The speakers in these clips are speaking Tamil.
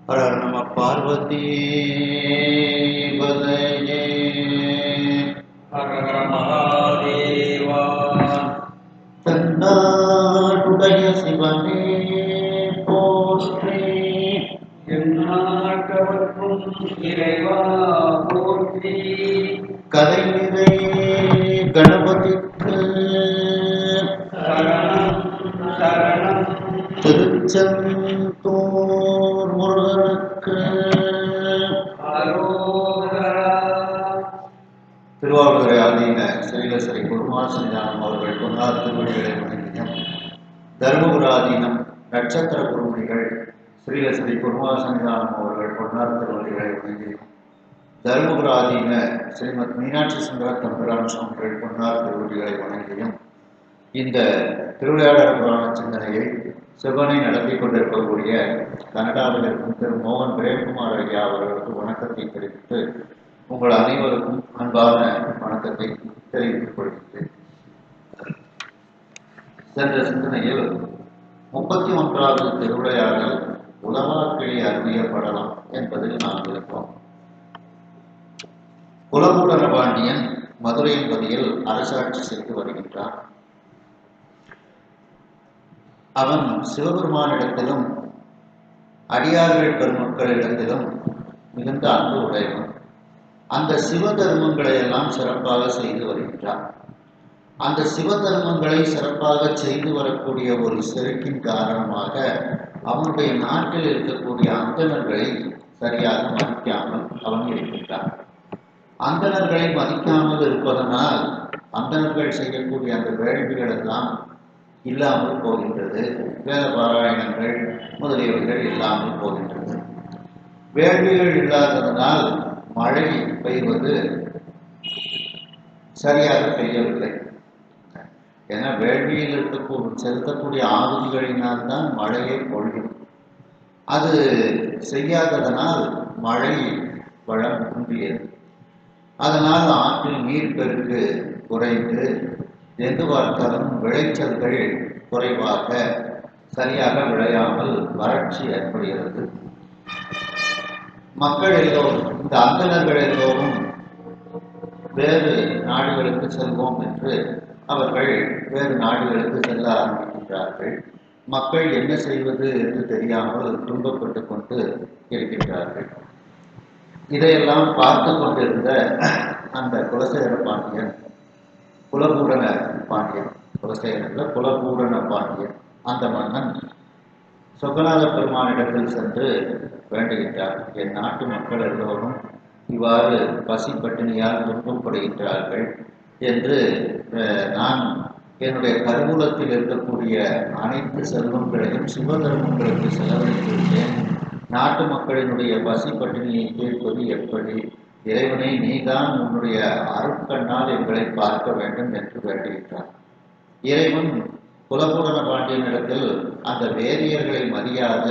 ஹர நம பார்வதி பதையே ஹர ஹர மகாதேவா. தன்னாடுடைய சிவனே போற்றி, எந்நாட்டவர்க்கும் இறைவா போற்றி. கதை நிறை கணபதிக்கு சரணம் சரணம். திருச்செந்தூர் முருகனுக்கு அரோகரா. திருவாவூரை ஆதீன ஸ்ரீலஸ்ரீ குருமாசனிதானம் அவர்கள் பொன்னார் திருவடிகளை வணங்கியும், தர்மபுர ஆதீனம் நட்சத்திர குருமணிகள் ஸ்ரீலஸ்ரீ குருமாசனிதானம் அவர்கள் பொன்னார் திருவடிகளை வணங்கியும், தர்மபுர ஆதீன ஸ்ரீமத் மீனாட்சி சுந்தர தம்பிரான் சுவாமிகள் பொன்னார் திருவடிகளை வணங்கியும், இந்த திருவிளையாடல் புராண சிந்தனையை சிவனை நடத்தி கொண்டிருக்கக்கூடிய கனடாவில் இருக்கும் திரு மோகன் பிரேம்குமார் ஐயா அவர்களுக்கு வணக்கத்தை தெரிவித்து உங்கள் அனைவருக்கும் அன்பான வணக்கத்தை தெரிவித்துக் கொள்கிறேன். சென்ற சிந்தனையில் 31வது திருவிளையாடல் உலவாக்கிளி அறியப்படலாம் என்பதில் நாம் இருப்போம். குலபூடன பாண்டியன் மதுரையின் பதியில் அரசாட்சி செய்து வருகின்றான். அவன் சிவபெருமானிடத்திலும் அடியார்கள் பெருமக்களிடத்திலும் மிகுந்த அன்பு உடையவன். அந்த சிவ தர்மங்களை எல்லாம் சிறப்பாக செய்து வருகின்றான். அந்த சிவ தர்மங்களை சிறப்பாக செய்து வரக்கூடிய ஒரு செருக்கின் காரணமாக அவனுடைய நாட்டில் இருக்கக்கூடிய அந்தணர்களை சரியாக மதிக்காமல் அவன் இருக்கின்றான். அந்தணர்களை மதிக்காமல் இருப்பதனால் அந்தணர்கள் செய்யக்கூடிய அந்த வேள்விகள் எல்லாம் இல்லாமல் போகின்றது. வேத பாராயணங்கள் முதலியவைகள் இல்லாமல் போகின்றது. வேள்விகள் இல்லாததனால் மழை பெய்வது சரியாக பெய்யவில்லை. ஏன்னா வேள்வியில் இருக்கக்கூடிய செலுத்தக்கூடிய ஆகுதிகளினால் தான் மழையை பொழியும். அது செய்யாததனால் மழை வளம் குன்றியது. அதனால் ஆற்றில் நீர்ப்பெருக்கு குறைந்து எங்கு பார்த்தாலும் விளைச்சல்கள் குறைவாக சரியாக விளையாமல் வறட்சி ஏற்படுகிறது. மக்கள் எல்லோரும், இந்த அந்தணர்கள் எல்லோரும் வேறு நாடுகளுக்கு செல்வோம் என்று அவர்கள் வேறு நாடுகளுக்கு செல்ல ஆரம்பிக்கின்றார்கள். மக்கள் என்ன செய்வது என்று தெரியாமல் துன்பப்பட்டு கொண்டு இருக்கின்றார்கள். இதையெல்லாம் பார்த்து கொண்டிருந்த அந்த குலசேகர பாண்டியன், குலபூடன பாண்டியன், குலசேகரன் குலபூடன பாண்டியன், அந்த மன்னன் சொக்கநாத பெருமானிடத்தில் சென்று வேண்டுகின்றார். என் நாட்டு மக்கள் எல்லோரும் இவ்வாறு பசி பட்டினியால் துன்பப்படுகின்றார்கள் என்று நான் என்னுடைய கருவூலத்தில் இருக்கக்கூடிய அனைத்து செல்வங்களையும் சிவதர்மங்களுக்கு செலவழித்துவிட்டேன். நாட்டு மக்களினுடைய பசி பட்டினியை தீர்ப்பது எப்படி? இறைவனை நீதான் உன்னுடைய அருட்கண்ணால் எங்களை பார்க்க வேண்டும் என்று வேண்டுகின்றார். இறைவன் குலபூடன பாண்டியனிடத்தில் அந்த வேதியர்களை மதியாத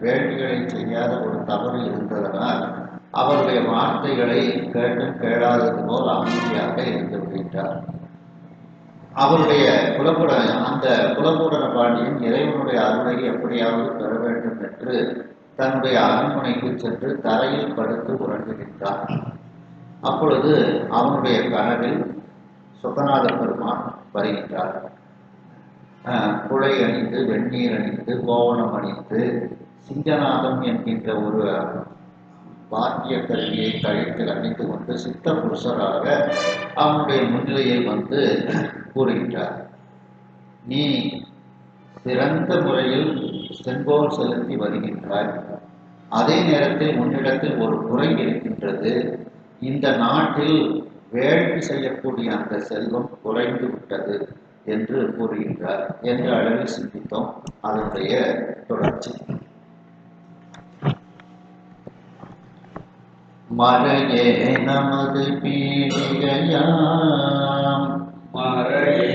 வேள்விகளை செய்யாத ஒரு தவறு இருந்ததனால் அவருடைய வார்த்தைகளை கேட்டும் கேளாதது போல் அமைதியாக இருந்து விடுகின்றார். அவருடைய அந்த குலபூடன பாண்டியன் இறைவனுடைய அருளை எப்படியாவது பெற வேண்டும் என்று தன்னுடைய அரண்மனைக்கு சென்று தரையில் படுத்து உறங்குகின்றார். அப்பொழுது அவனுடைய கனவில் சொக்கநாத பெருமான் வருகின்றார். குழை அணிந்து, வெந்நீர் அணிந்து, கோவணம் அணிந்து, சிங்கநாதம் என்கின்ற ஒரு வாத்திய கருவியை கழுத்தில் அணிந்து கொண்டு சித்த புருஷராக அவனுடைய முன்னிலையில் வந்து கூறுகின்றார். நீ சிறந்த முறையில் செங்கோல் செலுத்தி வருகின்றாய். அதே நேரத்தில் உன்னிடத்தில் ஒரு குறை இருக்கின்றது. இந்த நாட்டில் வேள்வி செய்யக்கூடிய அந்த செல்வம் குறைந்து விட்டது என்று கூறுகின்றார். என்ற அளவில் சிந்தித்தோம். அதனுடைய தொடர்ச்சி. மறையே நமது பீடிகையாம், மறையே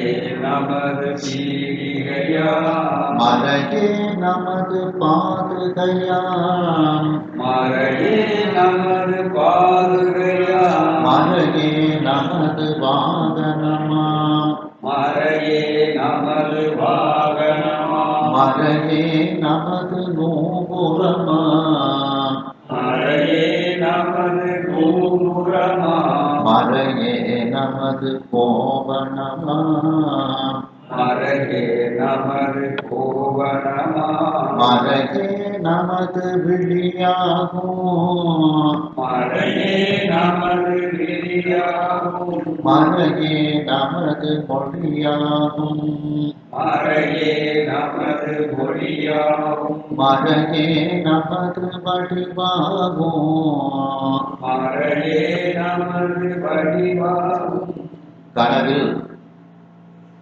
நமது பீடிகையாம், மறையே நமது பாதுகையாம், மறையே நமது பாதுகையாம், மறையே நமது வாகனமாம், மறையே நமது வாகனமாம், மறையே நமது நூபுரமாம், மறையே நமது கோவணமாம் மறையே நமது கோவணமாம் மறையே நமது விழியாகும் மறையே நமது விழியாகும் மறையே நமது மொழியாகும் மறையே நமது மொழியாகும் மறையே நமது வடிவாகும் மறையே நமது வடிவாகும். கனவில்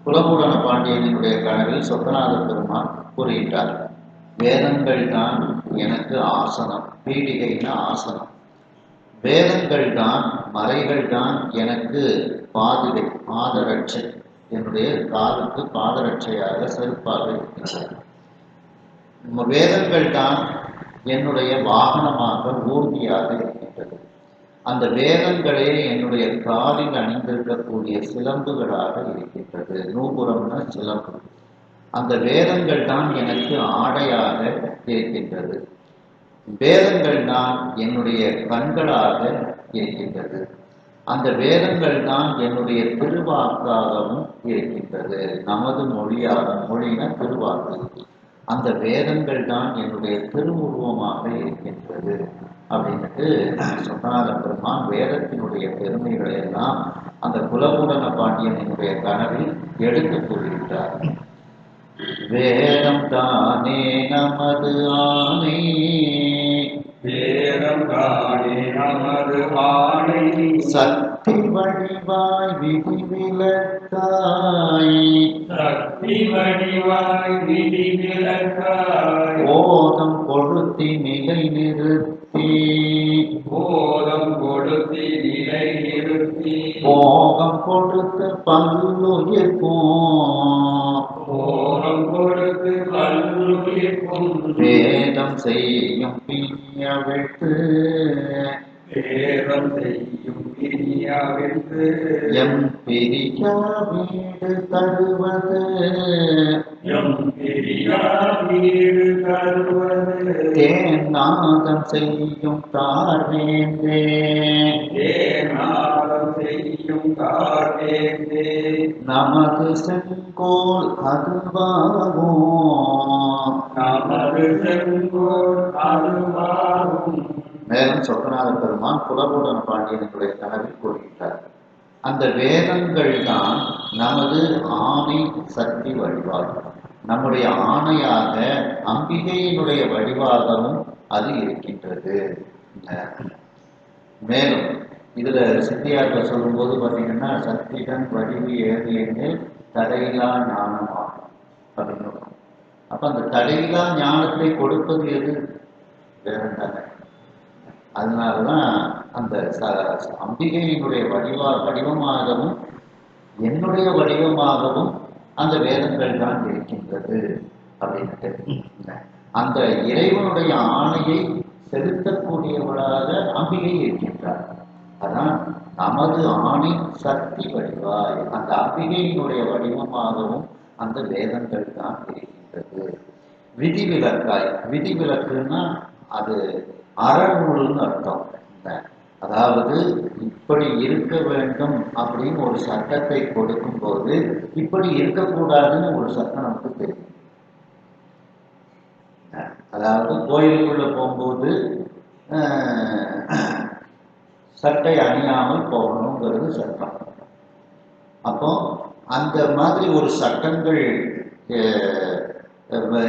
குலபூரண பாண்டியனுடைய கனவில் சொக்கநாத பெருமான் கூறுகின்றார், வேதங்கள் தான் எனக்கு ஆசனம், பீடிகைன ஆசனம். வேதங்கள் தான், மறைகள் தான் எனக்கு பாதுகை, பாதரட்சை, என்னுடைய காலுக்கு பாதரட்சையாக செருப்பாக இருக்கின்றன. வேதங்கள் தான் என்னுடைய வாகனமாக ஊர்தியாக இருக்கின்றது. அந்த வேதங்களே என்னுடைய காலில் அணிந்திருக்கக்கூடிய சிலம்புகளாக இருக்கின்றது. நூபுரம்னா சிலம்பு. அந்த வேதங்கள் தான் எனக்கு ஆடையாக இருக்கின்றது. வேதங்கள் தான் என்னுடைய கண்களாக இருக்கின்றது. அந்த வேதங்கள் தான் என்னுடைய திருவாக்காகவும் இருக்கின்றது. நமது மொழியாகும், மொழினா திருவாக்கு. அந்த வேதங்கள் தான் என்னுடைய திருவுருவமாக இருக்கின்றது அப்படின்ட்டு சொக்கநாத பெருமான் வேதத்தினுடைய பெருமைகளை எல்லாம் அந்த குலபூரண பாண்டியனுடைய கனவில் எடுத்து கூறுகின்றார். வேதம் தானே நமது ஆணை, வேதம் தானே நமது ஆணை, சக்தி வடிவாய் விதி விலக்காய், சக்தி வடிவாய் விதி விலக்காய், ஓதம் கொழுத்தி நிலை நிறுத்தி, போதம் கொடுத்தி நிலை நிறுத்தி, போகம் கொடுத்து பல்லுயிர்க்கும், போகம் கொடுத்து பல்லுயிர்க்கும், வேதம் செய்யும் பிரியவிட்டு, வேதம் செய்யும் பிரியாவிற்கு, எம் பிரியா வீடு தருவது, எம் பிரியா வீடு தருவது, தேநாதம் செய்யும் தார்வேந்தே, தேநாதம் செய்யும் கார்வேந்தே, நமது செங்கோல் அதுவாகும். நமது செங்கோல் அதுவாகும். மேலும் சொக்கநாத பெருமான் குலபூரண பாண்டியனுடைய கனவில் கூறுகின்றார், அந்த வேதங்கள் தான் நமது ஆணை சக்தி வடிவாகும். நம்முடைய ஆணையாக அம்பிகையினுடைய வடிவாகவும் அது இருக்கின்றது. மேலும் இதுல சித்தியார்த்த சொல்லும்போது பார்த்தீங்கன்னா, சக்திடன் வடிவு ஏது எண்ணில் தடையில்லா ஞானமாகும் அப்படின்னு. அப்ப அந்த தடையில்லா ஞானத்தை கொடுப்பது எது? வேதம் தானே. அதனாலதான் அந்த அம்பிகையினுடைய வடிவமாகவும் என்னுடைய வடிவமாகவும் அந்த வேதங்கள் தான் இருக்கின்றது அப்படின்ட்டு. அந்த இறைவனுடைய ஆணையை செலுத்தக்கூடியவளாக அம்பிகை இருக்கின்றார். அதான் நமது ஆணை சக்தி வடிவாய், அந்த அம்பிகையினுடைய வடிவமாகவும் அந்த வேதங்கள் தான் இருக்கின்றது. விதிவிலக்காய், விதிவிலக்குன்னா அது அறநூல்னு அர்த்தம். அதாவது இப்படி இருக்க வேண்டும் அப்படின்னு ஒரு சட்டத்தை கொடுக்கும் போது இப்படி இருக்கக்கூடாதுன்னு ஒரு சட்டம் நமக்கு தெரியும். அதாவது கோயிலுக்குள்ள போகும்போது சட்டை அணியாமல் போகணுங்கிறது சட்டம். அப்போ அந்த மாதிரி ஒரு சட்டங்கள்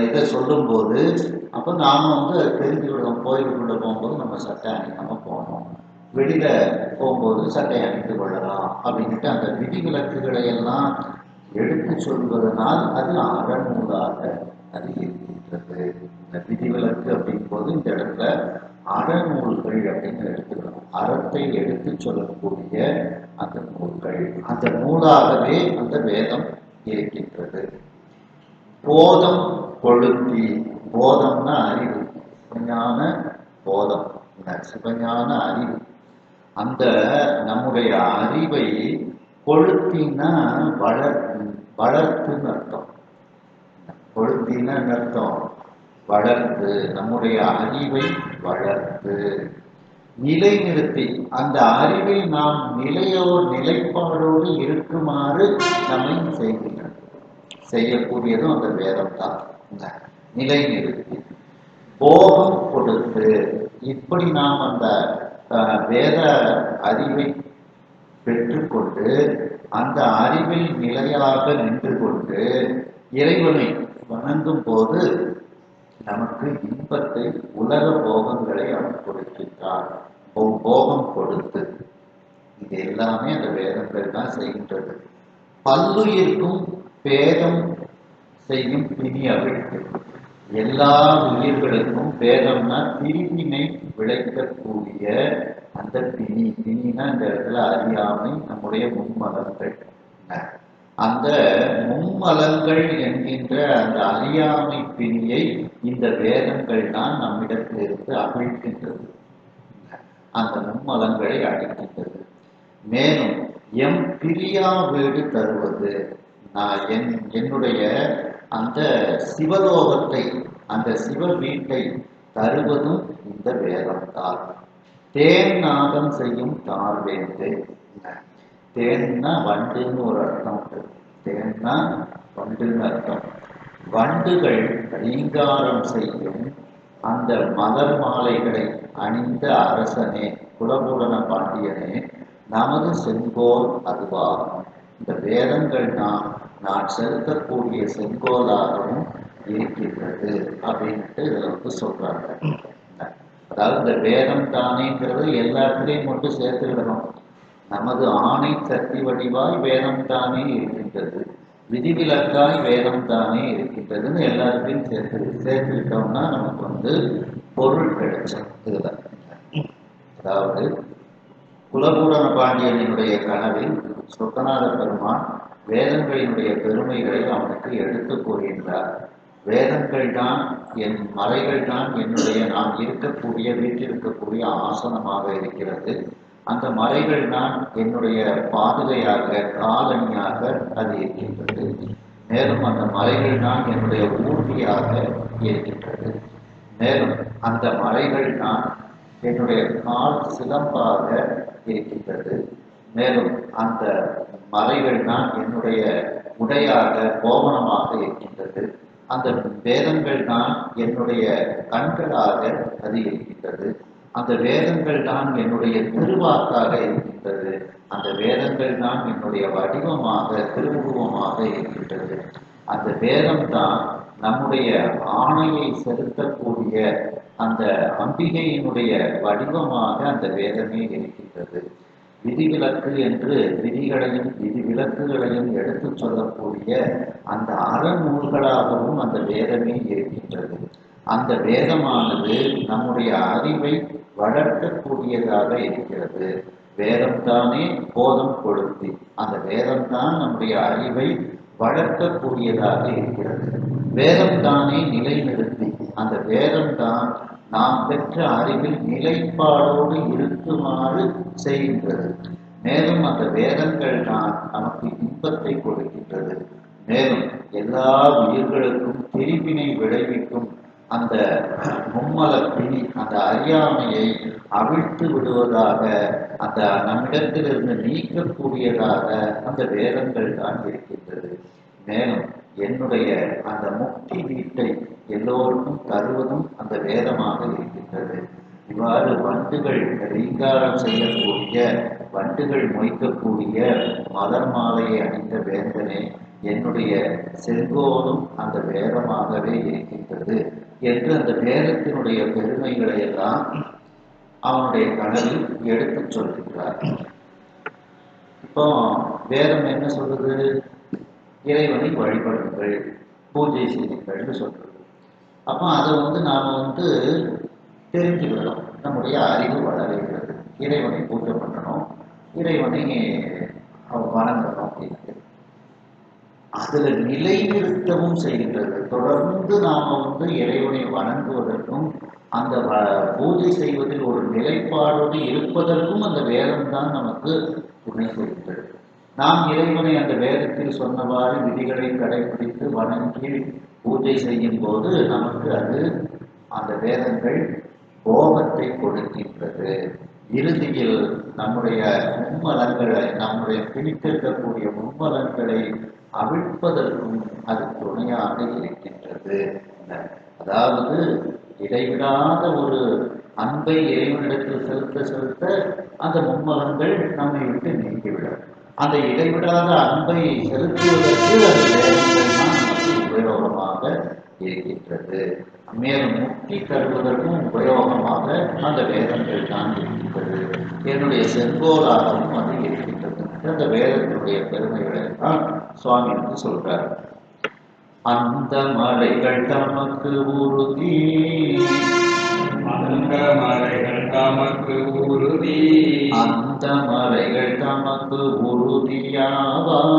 இதை சொல்லும்போது அப்போ நாம் தெரிஞ்சுக்கிடுவோம், கோயிலுக்குள்ள போகும்போது நம்ம சட்டை அணியாமல் போகணும், வெளியில போகும்போது சட்டை அணிந்து கொள்ளலாம் அப்படின்ட்டு அந்த விதிவிலக்குகளை எல்லாம் எடுத்து சொல்வதனால் அது அறநூலாக அது இருக்கின்றது. இந்த விதிவிலக்கு அப்படின் போது இந்த இடத்துல அறநூல்கள் அப்படின்னு எடுத்துக்கணும். அறத்தை எடுத்து சொல்லக்கூடிய அந்த நூல்கள், அந்த நூலாகவே அந்த வேதம் இருக்கின்றது. போதம் கொழுத்தி, போதம்னா அறிவு, சிவஞான போதம், சிவஞான அறிவு. அந்த நம்முடைய அறிவை கொழுத்தின்னா வளர்த்துன்னு அர்த்தம். கொழுத்தின்னு அர்த்தம் வளர்த்து, நம்முடைய அறிவை வளர்த்து. நிலைநிறுத்தி அந்த அறிவில் நாம் நிலைப்பாடோடு இருக்குமாறு நம்மை செய்கின்றன. செய்யக்கூடியதும் அந்த வேதம் தான். நிலைநிறுத்தி போகம் கொடுத்து இப்படி நாம் அந்த வேத அறிவை பெற்றுக்கொண்டு அந்த அறிவில் நிலையாக நின்று கொண்டு இறைவனை வணங்கும் போது நமக்கு இன்பத்தை உலக போகங்களை அவன் கொடுக்கின்றான். போகம் கொடுத்து இது எல்லாமே அந்த வேதங்கள் தான் செய்கின்றது. பல்லுயிர்க்கும் பேதம் செய்யும் பிணி அவிழ்த்து. எல்லா உயிர்களுக்கும் பேதம்னா பிரிவினை விளைக்கக்கூடிய அந்த பிணினா இந்த இடத்துல அறியாமை நம்முடைய மும்மலங்கள். அந்த மும்மலங்கள் என்கின்ற அந்த அறியாமை பிணியை இந்த வேதங்கள் தான் நம்மிடத்திலிருந்து அகழ்கின்றது. அந்த மும்மலங்களை அழிக்கின்றது. மேலும் எம் பிரியா வீடு தருவது, நான் என்னுடைய அந்த சிவலோகத்தை அந்த சிவ வீட்டை தருவதும் இந்த வேதம் தான். தேன் நாதம் செய்யும் தார்வேந்து. தேன்னா வண்டுன்னு ஒரு அர்த்தம் உண்டு. தேன்னா வண்டுன்னு அர்த்தம். வண்டுகள் ரீங்காரம் செய்யும் அந்த மலர் மாலைகளை அணிந்த அரசனே, குலபூரண பாண்டியனே, நமது செங்கோல் அதுவாகும். இந்த வேதங்கள் நான் செலுத்தக்கூடிய செங்கோலாகவும் இருக்கின்றது அப்படின்ட்டு இதுல சொல்றாங்க. அதாவது இந்த வேதம் தானேங்கிறது எல்லாத்திலையும் மட்டும் சேர்த்துக்கிடணும். நமது ஆணை சக்தி வடிவாய் வேதம் தானே இருக்கின்றது, விதிவிலக்காய் வேதம் தானே இருக்கின்றதுன்னு எல்லாத்தையும் சேர்த்துக்கிட்டோம்னா நமக்கு பொருள் கிடைச்சோம். இதுதான். அதாவது குலபூரண பாண்டியனுடைய கனவில் சொக்கநாத பெருமான் வேதங்களினுடைய பெருமைகளை அவனுக்கு எடுத்து கூறுகின்றார். வேதங்கள் தான் என் மறைகள் தான் என்னுடைய நான் இருக்கக்கூடிய வீட்டில் ஆசனமாக இருக்கிறது. அந்த மறைகள் தான் என்னுடைய பாதுகையாக காலணியாக அது இருக்கின்றது. மேலும் அந்த மறைகள் தான் என்னுடைய ஊர்தியாக இருக்கின்றது. மேலும் அந்த மறைகள் தான் என்னுடைய கால் சிலம்பாக இருக்கின்றது. மேலும் அந்த மறைகள் தான் என்னுடைய உடையாக கோவணமாக இருக்கின்றது. அந்த வேதங்கள் தான் என்னுடைய கண்களாக அது இருக்கின்றது. அந்த வேதங்கள் தான் என்னுடைய திருவாக்காக இருக்கின்றது. அந்த வேதங்கள் தான் என்னுடைய வடிவமாக திருவுருவமாக இருக்கின்றது. அந்த வேதம் தான் நம்முடைய ஆணையை செலுத்தக்கூடிய அந்த அம்பிகையினுடைய வடிவமாக அந்த வேதமே இருக்கின்றது. விதிவிலக்கு என்று விதிகளையும் விதிவிலக்குகளையும் எடுத்து சொல்லக்கூடிய அந்த அறநூல்களாகவும் அந்த வேதமே இருக்கின்றது. அந்த வேதமானது நம்முடைய அறிவை வளர்க்கக்கூடியதாக இருக்கிறது. வேதம் தானே போதம் கொளுத்தி. அந்த வேதம் தான் நம்முடைய அறிவை வளர்க்கக்கூடியதாக இருக்கிறது. வேதம் தானே நிலைநிறுத்தி. அந்த வேதம் தான் நாம் பெற்ற அறிவில் நிலைப்பாடோடு இருக்குமாறு செய்கின்றது. மேலும் அந்த வேதங்கள் தான் நமக்கு இன்பத்தை கொடுக்கின்றது. மேலும் எல்லா உயிர்களுக்கும் பிரிவினை விளைவிக்கும் அந்த மும்மல பிணி, அந்த அறியாமையை அவிழ்த்து விடுவதாக, அந்த நம்மிடத்திலிருந்து நீக்கக்கூடியதாக அந்த வேதங்கள் தான் இருக்கின்றது. மேலும் என்னுடைய அந்த முக்தி வீட்டை எல்லோருக்கும் தருவதும் அந்த வேதமாக இருக்கின்றது. இவ்வாறு வண்டுகள் ரீங்காரம் செய்யக்கூடிய, வண்டுகள் மொய்க்கக்கூடிய மலர் மாலையை அணிந்த வேந்தனே, என்னுடைய செங்கோலும் அந்த வேதமாகவே இருக்கின்றது என்று அந்த வேதத்தினுடைய பெருமைகளை எல்லாம் அவனுடைய கனவில் எடுத்து சொல்கின்றார். இப்போ வேதம் என்ன சொல்றது? இறைவனை வழிபடுங்கள், பூஜை செய்யுங்கள்னு சொல்றது. அப்போ அதை நாம தெரிஞ்சுக்கிறோம். நம்முடைய அறிவு வளர்கிறது. இறைவனை பூஜை பண்ணணும், இறைவனை வணங்கணும் அப்படின்னு அதுல நிலைநிறுத்தவும் செய்கின்றது. தொடர்ந்து நாம இறைவனை வணங்குவதற்கும் அந்த பூஜை செய்வதில் ஒரு நிலைப்பாடோடு இருப்பதற்கும் அந்த வேதம் தான் நமக்கு துணை செய்கின்றது. நாம் இறைவனை அந்த வேதத்தில் சொன்னவாறு விதிகளை கடைபிடித்து வணங்கி பூஜை செய்யும் போது நமக்கு அது அந்த வேதங்கள் போகத்தை கொடுக்கின்றது. இறுதியில் நம்முடைய மும்மலங்களை, நம்முடைய பிடித்திருக்கக்கூடிய மும்மலங்களை அவிழ்ப்பதற்கும் அது துணையாக இருக்கின்றது. அதாவது இடைவிடாத ஒரு அன்பை இறைவனிடத்தில் செலுத்த செலுத்த அந்த மும்மலங்கள் நம்மை விட்டு நீங்கிவிடும். அந்த இடைவிடாத அன்பை செலுத்துவதற்கு அந்த வேதங்கள் தான் நமக்கு உபயோகமாக இருக்கின்றது. மேலும் முக்தி தருவதற்கும் உபயோகமாக அந்த வேதங்கள் தான் இருக்கின்றது. என்னுடைய செங்கோலாகவும் அது இருக்கின்றது. அந்த வேதத்தினுடைய பெருமைகளை தான் சுவாமி வந்து சொல்றார். அந்த மலைகள் தமக்கு உறுதி, அந்த மலைகள் தமக்கு உறுதி, அந்த மலைகள் தமக்கு உறுதியாவார்,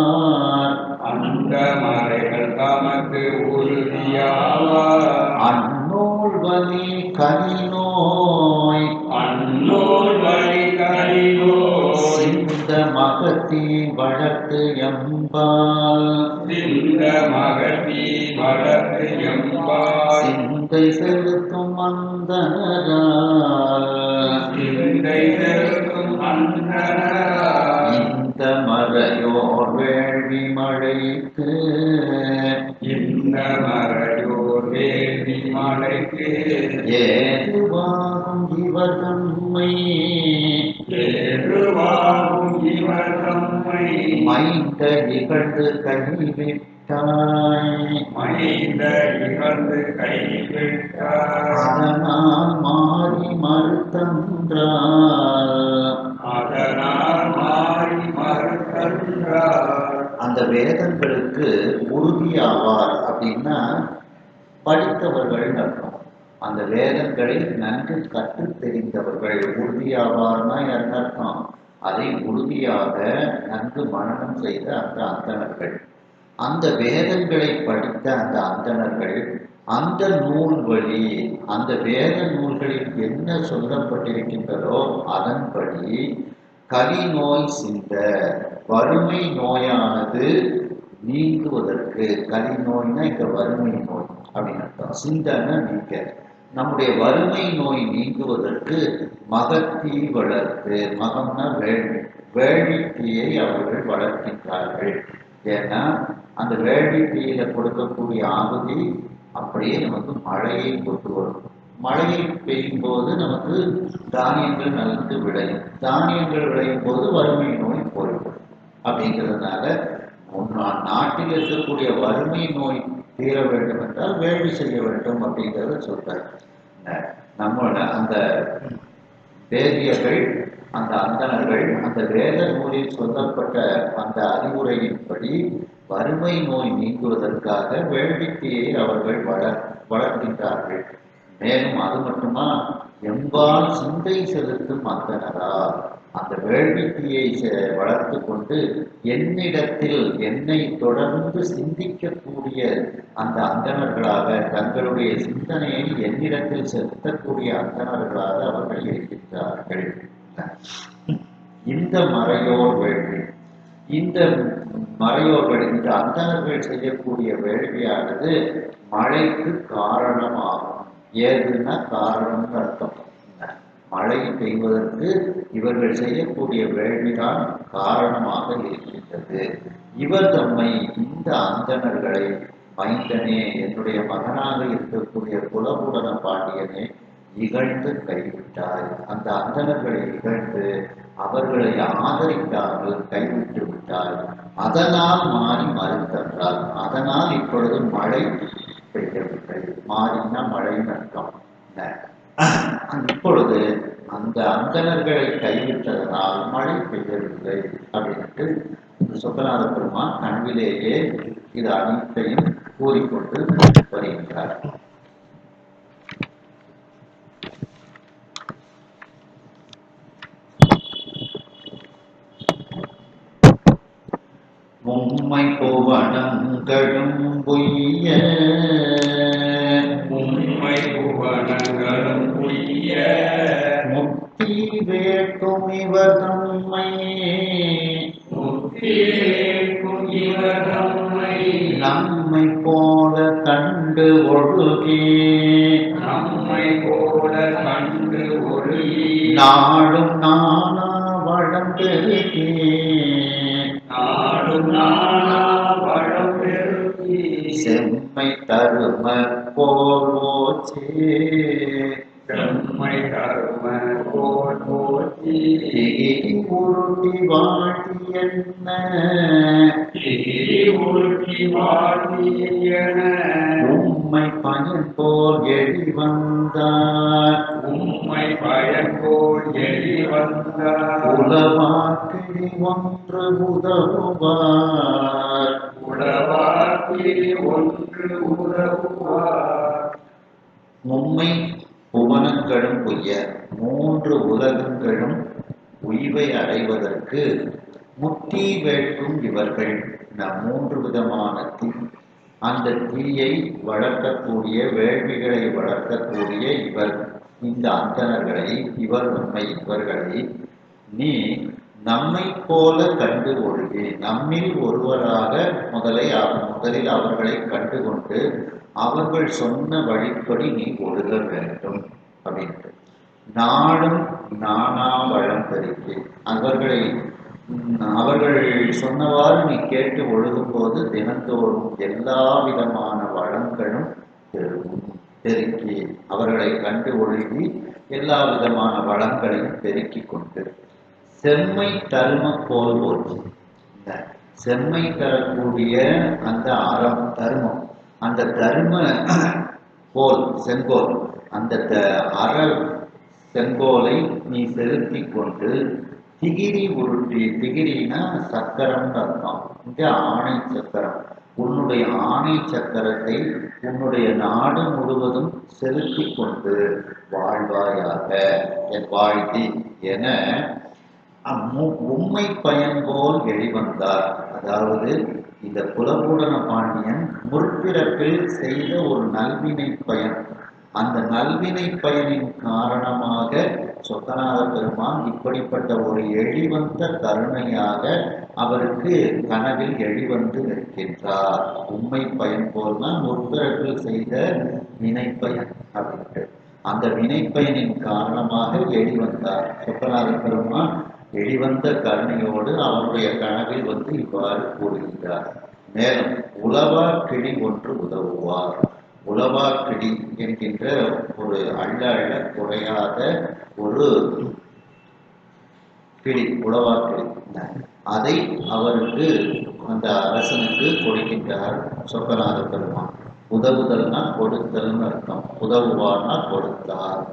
அந்த மலைகள் தமக்கு உறுதியாவார். அந்நூல் வலி கலிநோய், அந்நூல் வழி கலிநோய், சிந்த மகத்தி வளர்த்து எம்பால், சிந்த மகத்தி வளர்த்து எம்பால், சிந்தை செலுத்தும் அந்தனரால், சிந்தை செலுத்தும் அந்தனரால், இந்த மறையோர் வேள்வி மழைக்கு, இந்த மறையோர் வேள்வி மலைக்கு ஏதுவாகும் இவர் தம்மை, ஏறுவாகும் இவர் தம்மை, மைந்த இகழ்ந்து கைவிட்டாய், மைந்த இகழ்ந்து கைவிட்டார். அதனால் மாறி மறுத்தன்றார். அதனால் மாறி மறுத்தன்றார். அந்த வேதங்களுக்கு உறுதியாவார் அப்படின்னா படித்தவர்கள் அர்த்தம். அந்த வேதங்களை நன்கு கற்றுத் தெரிந்தவர்கள். உறுதியாவார்னா என்ன அர்த்தம்? அதை உறுதியாக நன்கு மனனம் செய்த அந்த அந்தணர்கள். அந்த வேதங்களை படித்த அந்த அந்தணர்கள் அந்த நூல் வழி, அந்த வேத நூல்களில் என்ன சொல்லப்பட்டிருக்கின்றதோ அதன்படி கலி நோய் சிந்த, வறுமை நோயானது நீங்குவதற்கு, கலி நோய்னா இங்க வறுமை நோய் அப்படின்னு அர்த்தம். சிந்தனை நீங்க, நம்முடைய வறுமை நோய் நீங்குவதற்கு மகத்தீ வளர்த்து, மகம்னா வேள்வி, வேள்வி தீயை அவர்கள் வளர்க்கின்றார்கள். ஏன்னா அந்த வேள்வி தீயில கொடுக்கக்கூடிய ஆகுதி அப்படியே நமக்கு மழையை கொண்டு வரும். மழையை பெய்யும் போது நமக்கு தானியங்கள் நன்கு விளையும். தானியங்கள் விளையும் போது வறுமை நோய் போய்விடும். அப்படிங்கிறதுனால நாட்டில் இருக்கக்கூடிய வறுமை நோய் தீர வேண்டும் என்றால் வேள்வி செய்ய வேண்டும் அப்படிங்கிறத சொல்றார். நம்மளோட அந்த வேதியர்கள், அந்த அந்தணர்கள் அந்த வேத நூலில் சொல்லப்பட்ட அந்த அறிவுரையின்படி வறுமை நோய் நீங்குவதற்காக வேள்வித்தீயை அவர்கள் வளர்க்கின்றார்கள். மேலும் அது மட்டுமா, எம்பால் சிந்தை செலுத்தும் அந்தணரால் அந்த வேள்வித்தீயை வளர்த்து கொண்டு என்னிடத்தில் என்னை தொடர்ந்து சிந்திக்கக்கூடிய அந்த அந்தணர்களாக, தங்களுடைய சிந்தனையை என்னிடத்தில் செலுத்தக்கூடிய அந்தணர்களாக அவர்கள் இருக்கின்றார்கள். இந்த மறையோர் வேள்வி, இந்த மறையோர்கள், இந்த அந்தணர்கள் செய்யக்கூடிய வேள்வியானது மழைக்கு காரணமாகும். ஏதுன்னா காரணம்னு அர்த்தம். மழை பெய்வதற்கு இவர்கள் செய்யக்கூடிய வேள்விதான் காரணமாக இருக்கின்றது. இவர் தம்மை, இந்த அந்தணர்களை, மைந்தனே, என்னுடைய மகனாக இருக்கக்கூடிய குலபுடன பாண்டியனே, இகழ்ந்து கைவிட்டாய். அந்த அந்தணர்களை இகழ்ந்து அவர்களை ஆதரிக்காமல் கைவிட்டு விட்டாய். அதனால் மாறி மறுத்தன்றால், அதனால் இப்பொழுது மழை பெய்யவில்லை. மாறினா மழைன்னு அர்த்தம். இப்பொழுது அந்த அந்தணர்களை கைவிட்டதனால் மழை பெய்யவில்லை அப்படின்ட்டு சொக்கநாத பெருமான் கனவிலேயே இது அனைத்தையும் கூறிக்கொண்டு வருகின்றார். மும்மை புவனங்களும் பொய்ய, உண்மை புவனங்களும் பொய்ய, முக்தி வேட்டும் இவர் தம்மை, முக்தி வேட்கும் இவர் தம்மை, நம்மை போல கண்டு ஒழுகி, நம்மை போல கண்டு ஒழுகி நாடும் நானா வளம் பெருகி நாடும் நானா வளம் பெருகி செம்மை தரும போச்சே செம்மை கரும போல் போற்றி திகிரி உருட்டி வாட்டி என்ன திகிரி உருட்டி வாழியன உம்மை பயன் போல் எழி வந்தார் உம்மை பயன் போல் எலி வந்தார் உலவாக்கிழி ஒன்று உதவுவார் உளவாக்கி ஒன்று உதவுவார் உம்மை புவனங்களும் உய்ய மூன்று உலகங்களும் உய்வை அடைவதற்கு முத்தி வேட்கும் இவர்கள் மூன்று விதமான தீ அந்த தீயை வளர்க்கக்கூடிய வேள்விகளை வளர்க்கக்கூடிய இந்த அந்தணர்களை இவர்களை நீ நம்மை போல கண்டு ஒழுகி நம்மில் ஒருவராக முதலில் அவர்களை கண்டுகொண்டு அவர்கள் சொன்ன வழிப்படி நீ ஒழுக வேண்டும் அப்படின்ட்டு நாடும் நானா வளம் பெருக்கி அவர்கள் சொன்னவாறு நீ கேட்டு ஒழுகும் போது தினந்தோறும் எல்லா விதமான வளங்களும் பெருக்கி அவர்களை கண்டு ஒழுகி எல்லா விதமான வளங்களையும் பெருக்கி கொண்டு செம்மை தரும போல் போச்சு செம்மை தரக்கூடிய அந்த தர்மம் அந்த தர்ம போல் செங்கோல் அந்த அற செங்கோலை நீ செலுத்தி கொண்டு திகிரி உருட்டி திகிரினா சக்கரம்னு அர்த்தம் இங்க ஆணை சக்கரம் உன்னுடைய ஆணை சக்கரத்தை உன்னுடைய நாடு முழுவதும் செலுத்தி கொண்டு வாழ்வாயாக என் வாழ்த்தி என உம்மை பயன் போல் வெளிவந்தார். அதாவது இந்த குலபூடன பாண்டியன் முற்பிறப்பில் செய்த ஒரு நல்வினை பயன், அந்த நல்வினை பயனின் காரணமாக சொக்கநாத பெருமான் இப்படிப்பட்ட ஒரு எழிவந்த கருணையாக அவருக்கு கனவில் எழிவந்து நிற்கின்றார். உண்மை பயன் போல்னா முற்பிறப்பில் செய்த வினை பயன் அப்படின்ட்டு அந்த வினை பயனின் காரணமாக எழிவந்தார் சொக்கநாத பெருமான். வெளிவந்த கருணையோடு அவருடைய கனவில் வந்து இவ்வாறு கூறுகின்றார். மேலும் உளவார் கிளி ஒன்று உதவுவார். உளவார் கிளி என்கின்ற ஒரு அள்ள குறையாத ஒரு கிளி, உளவார் கிளி, அதை அவருக்கு அந்த அரசனுக்கு கொடுக்கின்றார் சொக்கநாத பெருமான். உதவுதல்னா கொடுத்தல்னு அர்த்தம், உதவுவார்னா கொடுத்தார்.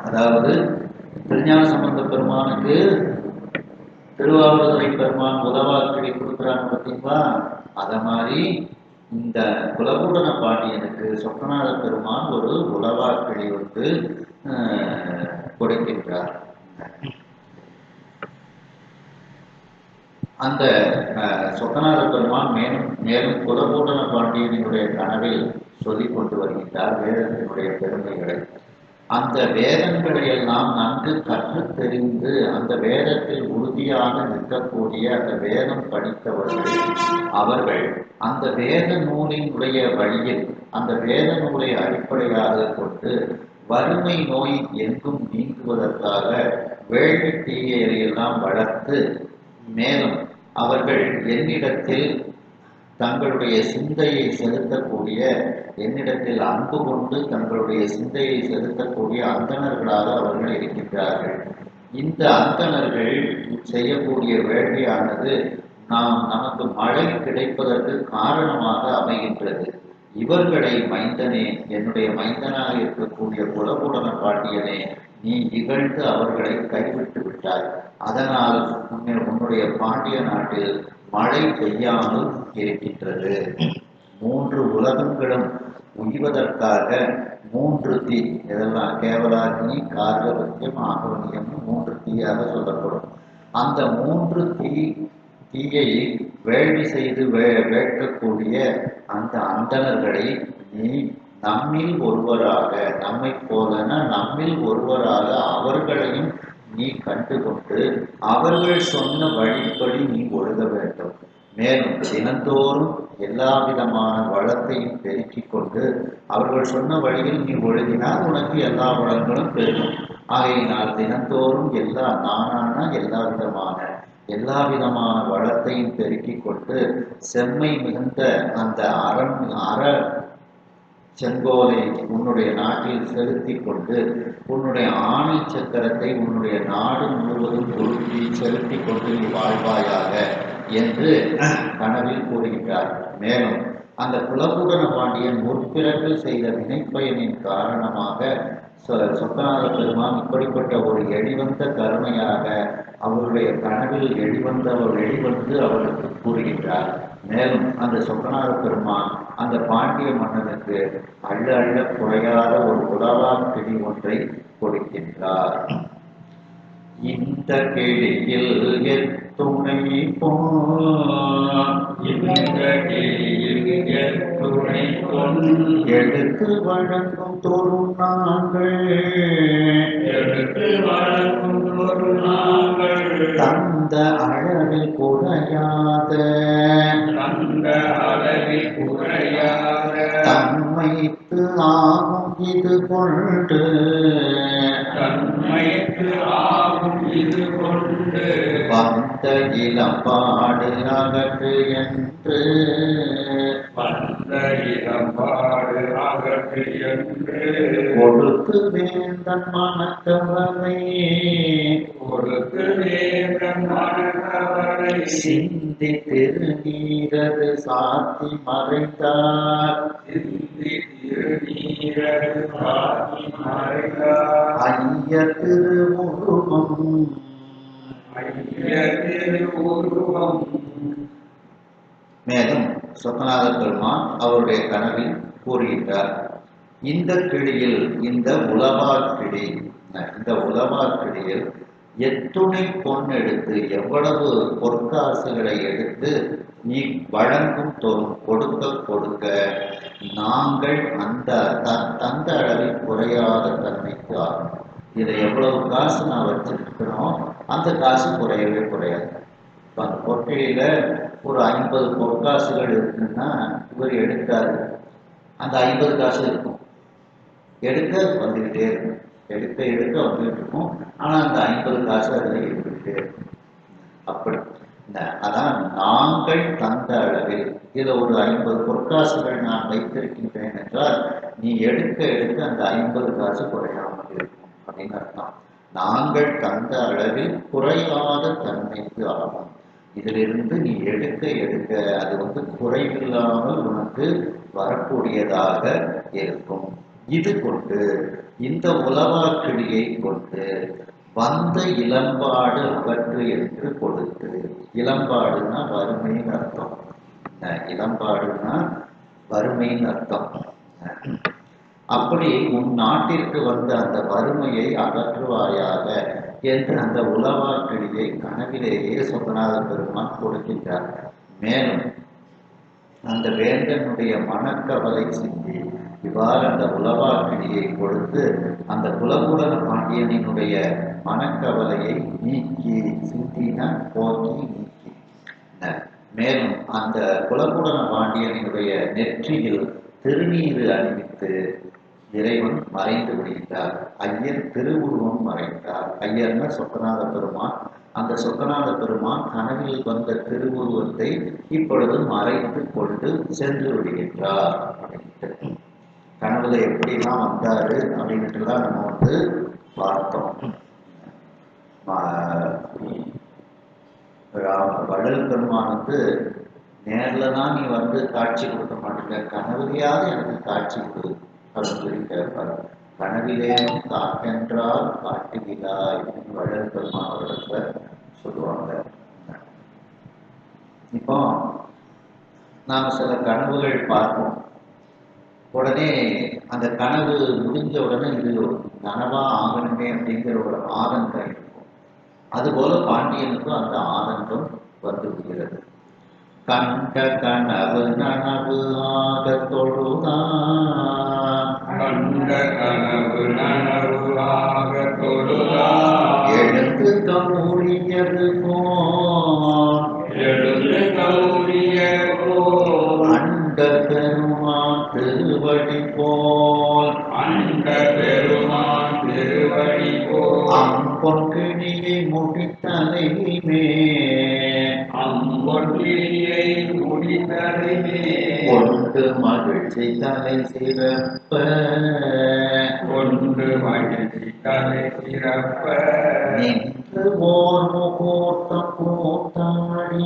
அதாவது திருஞான சம்பந்த பெருமானுக்கு திருவாவூதுறை பெருமான் உதவாக்கிழி கொடுக்குறாங்க பார்த்தீங்களா, அத மாதிரி இந்த குலபூடன பாண்டியனுக்கு சொக்கநாத பெருமான் ஒரு உலவாக்கிழி வந்து கொடுக்கின்றார். அந்த சொக்கநாத பெருமான் மேலும் குலபூடன பாண்டியனுடைய கனவில் சொல்லிக் கொண்டு வருகின்றார் வேதத்தினுடைய பெருமைகளை. அந்த வேதங்களை எல்லாம் நன்கு கற்று தெரிந்து அந்த வேதத்தில் உறுதியாக நிற்கக்கூடிய அந்த வேதம் படித்தவர்கள் அவர்கள் அந்த வேத நூலினுடைய வழியில் அந்த வேத நூலை அடிப்படையாக கொண்டு வறுமை நோய் எங்கும் நீங்குவதற்காக வேள்வி தீயைகளை எல்லாம் வளர்த்து மேலும் அவர்கள் என்னிடத்தில் தங்களுடைய சிந்தையை செலுத்தக்கூடிய, என்னிடத்தில் அன்பு கொண்டு தங்களுடைய சிந்தையை செலுத்தக்கூடிய அந்தணர்களாக அவர்கள் இருக்கின்றார்கள். இந்த அந்தணர்கள் செய்யக்கூடிய வேள்வியானது நமக்கு மழை கிடைப்பதற்கு காரணமாக அமைகின்றது. இவர்களை மைந்தனே, என்னுடைய மைந்தனாக இருக்கக்கூடிய குலபூடன பாண்டியனே, நீ இகழ்ந்து அவர்களை கைவிட்டு விட்டாய். அதனால் உன்னுடைய பாண்டிய நாட்டில் மழை பெய்யாமல் இருக்கின்றது. 3 உலகங்களும் உய்வதற்காக 3 தீ, இதெல்லாம் கேவலாக்னி, கார்கபத்தியம், ஆகவனியம் 3 தீயாக சொல்லப்படும். அந்த 3 தீயை வேள்வி செய்து வேட்கக்கூடிய அந்த அந்தணர்களை நீ நம்மில் ஒருவராக, நம்மை போலனா நம்மில் ஒருவராக அவர்களையும் நீ கண்டுகொண்டு அவர்கள் சொன்ன வழிப்படி நீ ஒழுக வேண்டும். மேலும் தினந்தோறும் எல்லா விதமான வளத்தையும் பெருக்கிக் கொண்டு அவர்கள் சொன்ன வழியில் நீ ஒழுகினால் உனக்கு எல்லா வளங்களும் பெருகும். ஆகையினால் தினந்தோறும் நானான எல்லா விதமான வளத்தையும் பெருக்கிக் கொண்டு செம்மை மிகுந்த அந்த அற செங்கோலை உன்னுடைய நாட்டில் செலுத்தி கொண்டு உன்னுடைய ஆணை சக்கரத்தை உன்னுடைய நாடு முழுவதும் உருட்டி செலுத்தி கொண்டு நீ வாழ்வாயாக என்று கனவில் கூறுகின்றார். மேலும் அந்த குலபூரண பாண்டியன் முற்பிறப்பில் செய்த வினைப்பயனின் காரணமாக சொக்கநாத பெருமான் இப்படிப்பட்ட ஒரு எளிவந்த கருணையாக அவருடைய கனவில் வெளிவந்து அவருக்கு கூறுகின்றார். மேலும் அந்த சொக்கநாத பெருமான் அந்த பாண்டிய மன்னனுக்கு அள்ள குறையாத ஒரு உலவாக்கிடி ஒன்றை கொடுக்கின்றார். இந்த கிளியில் எத்துணை எடுத்து வழங்கும் தோறும் நாங்கள் தந்த அளவில் குறையாத தன்மைத்து ஆகும் இது கொண்டு வந்த இளம்பாடு அகற்று என்று கொடுத்து வேந்தன் மனக்கவலை சிந்தி திருநீரது சாத்தி மறைந்தார். ஐயர் திருவுருவம். மேலும் சொக்கநாத பெருமான் அவருடைய கனவில் கூறுகின்றார். இந்த கிளியில் இந்த உலவாக்கிளியில் எத்துணை பொன் எடுத்து எவ்வளவு பொற்காசுகளை எடுத்து நீ வழங்கும் தோறும் கொடுக்க நாங்கள் அந்த தந்த அளவில் குறையாத தன்மைக்கு ஆகும். இதை எவ்வளவு காசு நான் வச்சிருக்கிறோம் அந்த காசு குறையவே குறையாது. இப்போ அந்த பொற்கிளியில ஒரு 50 பொற்காசுகள் இருக்குன்னா இவர் எடுக்காது, அந்த 50 காசு இருக்கும், எடுக்க வந்துக்கிட்டே இருக்கும், எடுக்க வந்துகிட்டு இருக்கும். ஆனால் அந்த 50 காசு அதில் இருந்துகிட்டே இருக்கும். அப்படி அதான் நாங்கள் தந்த அளவில் இதில் ஒரு 50 பொற்காசுகள் நான் வைத்திருக்கின்றேன் என்றால் நீ எடுக்க அந்த 50 காசு குறையாமல் இருக்கும் அப்படின்னு அர்த்தம். நாங்கள் தந்த அளவில் குறையாத தன்மைக்கு ஆகும். இதிலிருந்து நீ எடுக்க அது குறைவில்லாமல் உனக்கு வரக்கூடியதாக இருக்கும். இது கொண்டு இந்த உலவாக்கிளியை கொண்டு வந்த இளம்பாடு அகற்று என்று கொடுத்து. இளம்பாடுனா வறுமைன்னு அர்த்தம். இளம்பாடுனா வறுமைன்னு அர்த்தம். அப்படி உன் நாட்டிற்கு வந்த அந்த வறுமையை அகற்றுவாயாக என்று அந்த உலவாக்கிளியை கனவிலேயே சொக்கநாத பெருமான் கொடுக்கின்றார். மேலும் அந்த வேந்தனுடைய மனக்கவலை சிந்தி இவ்வாறு அந்த உலவாக்கிளியை கொடுத்து அந்த குலபூரண பாண்டியனினுடைய மனக்கவலையை நீக்கி, சிந்தினா போக்கி நீக்கி. மேலும் அந்த குலபூரண பாண்டியனினுடைய நெற்றியில் திருநீறு அணிவித்து இறைவன் மறைந்து விடுகின்றார். ஐயர் திருவுருவம் மறைந்தார். ஐயர்னா சொக்கநாத பெருமான். அந்த சொக்கநாத பெருமான் கனவில் வந்த திருவுருவத்தை இப்பொழுது மறைத்து கொண்டு சென்று விடுகின்றார். கனவுல எப்படிலாம் வந்தாரு அப்படின்ட்டுலாம் நம்ம பார்த்தோம். வள்ளல் பெருமானுக்கு நேர்ல தான் நீ காட்சி கொடுக்க மாட்டேங்க, கனவுலையாவது எனக்கு காட்சி கொடு அப்படின்னு சொல்லி கேட்பார். கனவிலேனும் காட்டென்றால் காட்டுகிறாய் வள்ளல் பெருமான் அவரிடத்துல சொல்லுவாங்க. இப்போ நாம் சில கனவுகள் பார்ப்போம். உடனே அந்த கனவு முடிஞ்ச உடனே இது கனவா ஆகணுமே அப்படிங்கிற ஒரு ஆதங்கம் இருக்கும். அதுபோல பாண்டியனுக்கும் அந்த ஆதங்கம் வந்து விடுகிறது. கண்ட கனவு நனவு ஆக தொழுதான், எழுந்து கௌரியது போல் திருவடி போல் அந்த பெருமான் திருவடி போல் அம்பொன்கிணியை முடித்தலை மேல் அம்பொன்கிளியை முடித்தலைமே கொண்டு மகிழ்ச்சி தலை சிறப்ப கொண்டு மகிழ்ச்சி தலை சிறப்ப நின்று ஓர் முகூர்த்தம் கூத்தாடி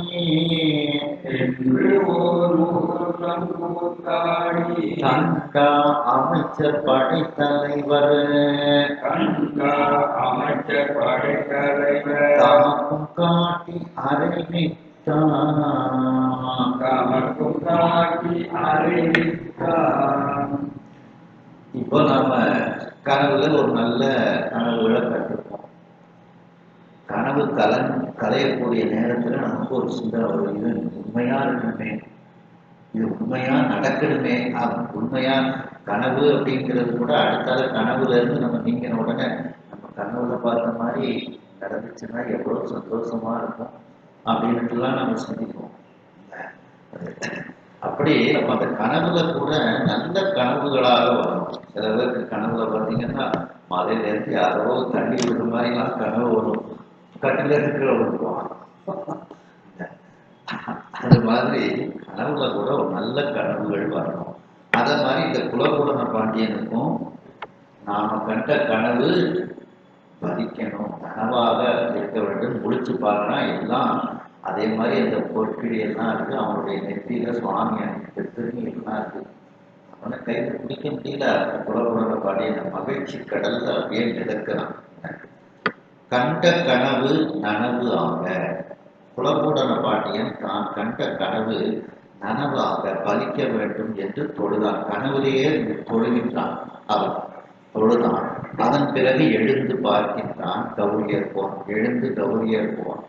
என்று ஓர் முகூர்த்தம் கூத்தாடி கண்டா அமைச்சர் படைத்தலைவர் கண்டா அமைச்சர் படைத்தலைவர் தமக்கும் காட்டி அறிவித்தான் தமக்கும் காட்டி அறிவித்தான். இப்போ நாம கனவுல ஒரு நல்ல கனவுகளை கற்றுப்போம். கனவு கலையக்கூடிய நேரத்துல நமக்கு ஒரு சிந்தனை வரும், இது உண்மையா இருக்கணுமே, இது உண்மையா நடக்கணுமே. உண்மையா கனவு அப்படிங்கிறது கூட அடுத்தால கனவுல இருந்து நம்ம நீங்கின உடனே நம்ம கனவுல பார்த்த மாதிரி நடந்துச்சுன்னா எவ்வளவு சந்தோஷமா இருக்கும் அப்படின்ட்டுலாம் நம்ம சிந்திப்போம். அப்படி நம்ம அந்த கனவுல கூட நல்ல கனவுகளாக வரும். சில பேருக்கு கனவுல பார்த்தீங்கன்னா மலையில இருந்து யாரோ தண்ணி விடுற மாதிரிலாம் கனவு வரும், கட்டில இருக்கிற விடுவான். அது மாதிரி கனவுல கூட ஒரு நல்ல கனவுகள் வரணும். அதே மாதிரி இந்த குலபுரண பாண்டியனுக்கும் நாம கண்ட கனவு பதிக்கணும், கனவாக இருக்க வேண்டும். முடிச்சு பார்க்கனா எல்லாம் அதே மாதிரி அந்த பொற்கிழி எல்லாம் இருக்கு, அவனுடைய நெற்றியில சுவாமி அனுப்பிட்டு திரும்பி எல்லாம் இருக்கு. அவனை கைது பிடிக்க முடியல. குலபுரண பாண்டியன் மகிழ்ச்சி கடல்ல அப்படியே மிதக்கிறான். கண்ட கனவு நனவு ஆக. குலபுரண பாண்டியன் தான் கண்ட கனவு நனவாக பலிக்க வேண்டும் என்று தொழுதான். கனவுலேயே தொழுகின்றான். அவன் தொழுதான். அதன் பிறகு எழுந்து பார்க்கின்றான். கௌரியர் போன் எழுந்து கௌரியர் போன்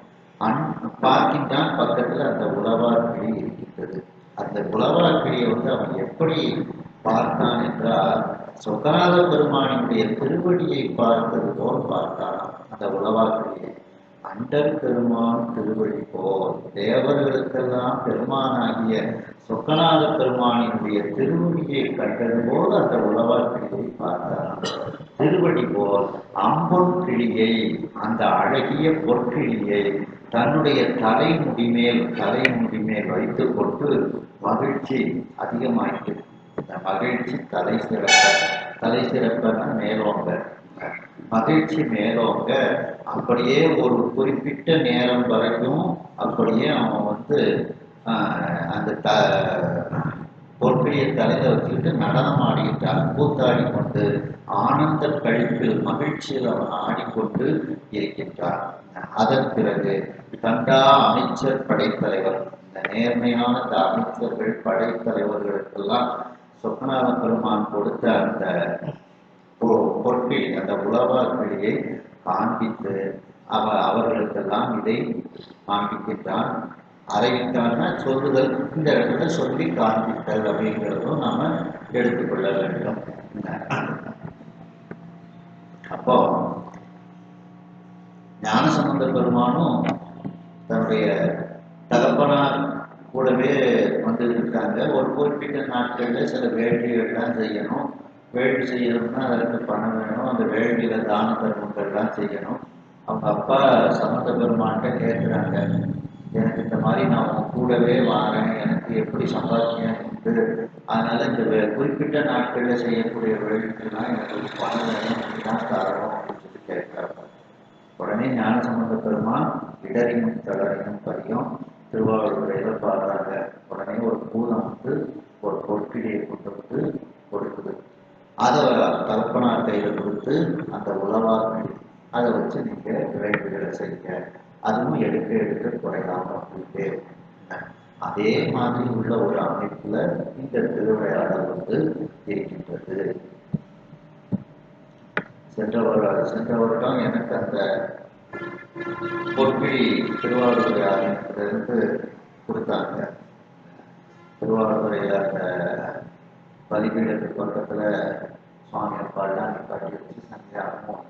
பார்க்கின்றான். பக்கத்துல அந்த உழவார் கிளி இருக்கின்றது. அந்த உழவார் கிளியை அவன் எப்படி பார்த்தான் என்றால் சொகால பெருமானினுடைய திருவடியை பார்த்தது போல் பார்த்தான். அந்த உழவார் கிளியை அண்டர் பெருமான் திருவடி போல், தேவர்களுக்கெல்லாம் பெருமானாகிய சொக்கநாத பெருமானினுடைய திருவடியை கண்டது போல் அந்த உழவார் கிளியை பார்த்தார். திருவடி போல் அம்பொன் கிளியை, அந்த அழகிய பொற்கிளியை தன்னுடைய தலைமுடி மேல் வைத்துக் கொண்டு மகிழ்ச்சி அதிகமாயிட்டு. இந்த மகிழ்ச்சி தலை சிறப்பன மேலோங்க, மகிழ்ச்சி மேலோங்க. அப்படியே ஒரு குறிப்பிட்ட நேரம் வரைக்கும் அப்படியே அவன் அந்த பொற்கிளிய தலையில வச்சுக்கிட்டு நடனம் ஆடிக்கிட்டான். கூத்தாடி கொண்டு ஆனந்த கழிப்பில் மகிழ்ச்சியில் அவன் ஆடிக்கொண்டு இருக்கின்றான். அதன் பிறகு கண்டா அமைச்சர் படைத்தலைவர், இந்த நேர்மையான இந்த அமைச்சர்கள் படைத்தலைவர்களுக்கெல்லாம் சொக்கநாத பெருமான் கொடுத்த அந்த பொற்கிளி, அந்த உழவார் கிளியை காண்பித்து அவர்களுக்கெல்லாம் இதை காண்பிக்கின்றான். அறிவித்தான்னா சொல்லுதல், இந்த இடத்துல சொல்லி காண்பித்தல் அப்படிங்கிறதும் நாம எடுத்துக்கொள்ள வேண்டும். அப்போ ஞானசம்பந்த பெருமானும் தன்னுடைய தகப்பனார் கூடவே இருக்காங்க. ஒரு குறிப்பிட்ட நாட்கள்ல சில வேள்விகள்லாம் செய்யணும். வேள்வி செய்யணும்னா அதற்கு பணம் வேணும். அந்த வேள்வியில தான தர்மங்கள்லாம் செய்யணும். அவங்க அப்பா சம்பந்த பெருமான்கிட்ட கேட்குறாங்க, எனக்கு இந்த மாதிரி நான் உன் கூடவே வாரேன், எனக்கு எப்படி சம்பாத்தியம் உண்டு, அதனால இந்த குறிப்பிட்ட நாட்கள்ல செய்யக்கூடிய வேள்விக்கெல்லாம் எனக்கு பணம் வேணும், அப்படிதான் தரணும் அப்படின்னு சொல்லி கேட்கிறாங்க. உடனே ஞானசம்பந்த பெருமான் இடறினும் தளரினும் பதியும் திருவாவூரையில பாடுறாங்க. உடனே ஒரு பூதம் ஒரு பொற்கிளியை கொண்டு கொடுக்குது. அதை தகப்பனார் கையில கொடுத்து அந்த உழவார் அதை வச்சு நீங்க வேள்விகளை செய்ய, அதுவும் எடுக்க குறையாம அப்படின்ட்டு. அதே மாதிரி உள்ள ஒரு அமைப்புல இந்த திருவிளையாடல் இருக்கின்றது. சென்ற வருடம் எனக்கு அந்த பொற்கிழி திருவாரூரை ஆலயத்திலிருந்து கொடுத்தாங்க. திருவாரூரையில் அந்த பலிபீடத்துக்கு பக்கத்துல சுவாமி அப்பாலாம் நிப்பாட்டி வச்சு சந்தியாகமும்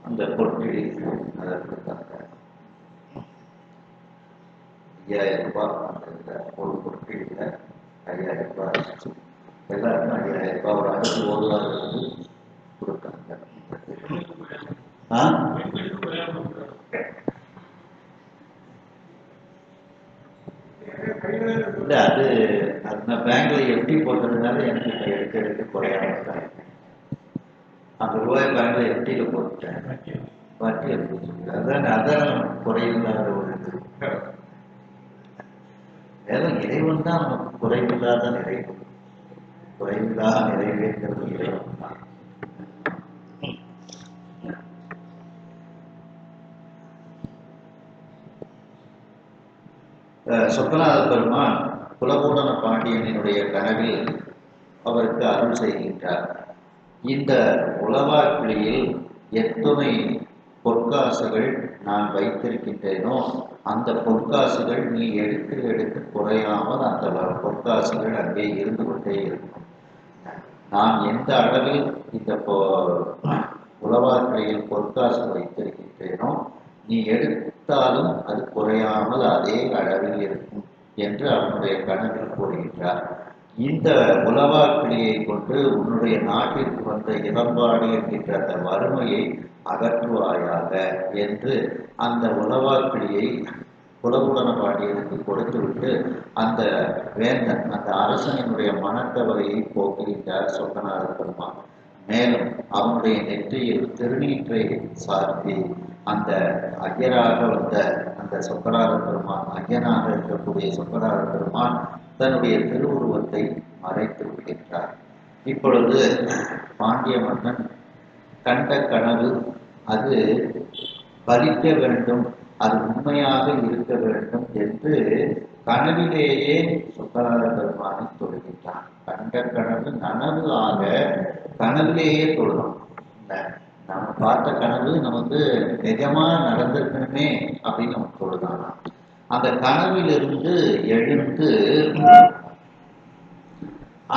அந்த பொற்கிழி அதை கொடுத்தாங்க. 5000 ரூபாய் அந்த ஒரு பொற்கிழியில 5000 ரூபாய் ஆச்சு. எல்லாருக்கும் 5000 ரூபாய் ஒரு அடுத்து ஓதுவார்கள் கொடுத்தாங்க. இல்லை அது நான் பேங்க்ல எப்படி போட்டதுனால எனக்கு இப்போ எடுக்க குறையாம இருக்காங்க. அந்த ரூபாய் பேங்க்ல எஃப்டியில போட்டுட்டேன், வட்டி எப்படி அதான் குறையில்லாத ஒரு இது. வேலை இறைவன் தான் நமக்கு குறைவில்லாத நிறைவு, குறைவில்லா நிறைவேற்கிறது இறைவன் தான். சொக்கநாத பெருமான் குலபூடன பாண்டியனுடைய கனவில் அவருக்கு அருள் செய்கின்றார். இந்த உலவாக்கிளியில் எத்துணை பொற்காசுகள் நான் வைத்திருக்கின்றேனோ அந்த பொற்காசுகள் நீ எடுத்து எடுத்து குறையாமல் அந்த பொற்காசுகள் அங்கே இருந்து கொண்டே இருக்கும். நான் எந்த அளவில் இந்த உலவாக்கிளியில் பொற்காசு வைத்திருக்கின்றேனோ நீ எடுத்தாலும் அது குறையாமல் அதே அளவில் இருக்கும் என்று அவனுடைய கனவில் கூறுகின்றார். இந்த உலவாக்கிளியை கொண்டு உன்னுடைய நாட்டிற்கு வந்த இளம்பாடு என்கின்ற அந்த வறுமையை அகற்றுவாயாக என்று அந்த உலவாக்கிளியை குலபூடன பாண்டியனுக்கு கொடுத்துவிட்டு அந்த வேந்தன் அந்த அரசனுடைய மனக்கவலையை போக்குகின்றார் சொக்கநாத பெருமான். மேலும் அவனுடைய நெற்றியில் திருநீற்றை சார்த்தி அந்த ஐயராக வந்த அந்த சொக்கநாத பெருமான், ஐயனாக இருக்கக்கூடிய சொக்கநாத பெருமான் தன்னுடைய திருவுருவத்தை மறைத்து விடுகின்றார். இப்பொழுது பாண்டிய மன்னன் கண்ட கனவு அது பலிக்க வேண்டும், அது உண்மையாக இருக்க வேண்டும் என்று கனவிலேயே சொக்கநாத பெருமானை தொழுகின்றான். கண்ட கனவு நனவு ஆக கனவிலேயே தொழும். நம்ம பார்த்த கனவு நமக்கு நிஜமா நடந்திருக்கணுமே அப்படின்னு நம்ம தொழுதானா. அந்த கனவிலிருந்து எழுந்து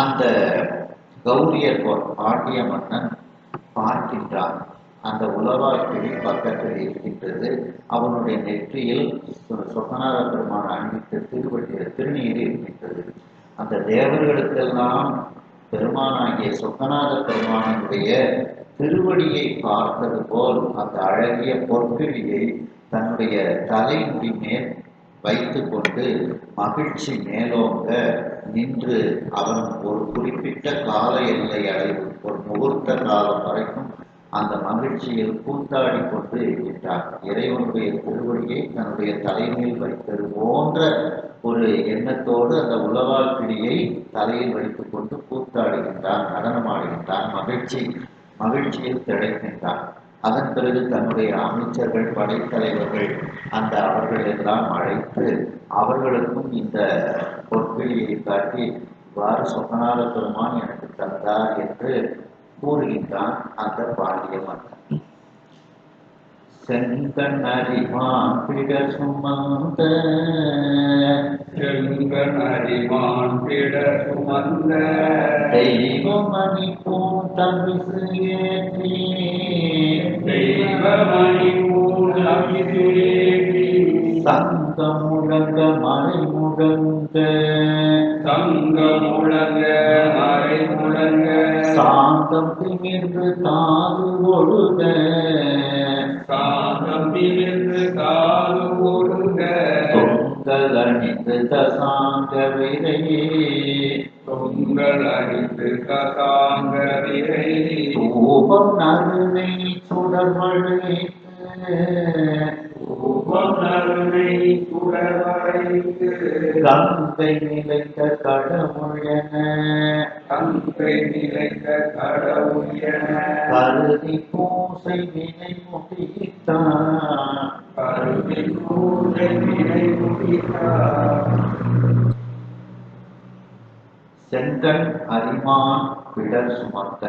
அந்த கௌரியர் பாண்டிய மன்னன் பார்க்கின்றான். அந்த உலவாக்கிளி பக்கத்தில் இருக்கின்றது. அவனுடைய நெற்றியில் சொக்கநாத பெருமான் அணிவித்த திருநீர் இருக்கின்றது. அந்த தேவர்களுக்கெல்லாம் பெருமானாகிய சொக்கநாத பெருமானுடைய திருவடியை பார்த்தது போல் அந்த அழகிய பொற்கிழியை தன்னுடைய தலைமுடி மேல் வைத்து கொண்டு மகிழ்ச்சி மேலோங்க நின்று அவன் ஒரு குறிப்பிட்ட கால எல்லை அடைவு ஒரு முகூர்த்த காலம் வரைக்கும் அந்த மகிழ்ச்சியில் கூத்தாடி கொண்டு இருக்கின்றான். இறைவனுடைய திருவடியை தன்னுடைய தலைமையில் வைத்தது போன்ற ஒரு எண்ணத்தோடு அந்த உலவாக்கிளியை தலையில் வைத்துக் கொண்டு கூத்தாடுகின்றான், நடனமாடுகின்றான், மகிழ்ச்சியில் திளைக்கின்றான். அதன் பிறகு தன்னுடைய அமைச்சர்கள், படைத்தலைவர்கள் அந்த அவர்கள் எல்லாம் அழைத்து அவர்களுக்கும் இந்த பொற்கிழியை காட்டி இவ்வாறு சொக்கநாத பெருமான் எனக்கு தந்தார் என்று கூறுகின்றான் அந்த பாண்டிய மன்னன். செங்கண் அறிவான் பிட சுமந்த தெய்வமணி பூந்தமிசு ஏற்றி சங்கம் முழங்க மறை முழங்க சாந்தம் திமிர்ந்து தாது ஒழுக தொங்கல் அணிந்து தசாங்க விரையே தூபம் நறுனை சுடர்வழி கங்கை நிலைத்த கடவுளென கருதி பூசை வினை முடித்தான். செங்கண் அரிமான் பிடர் சுமந்த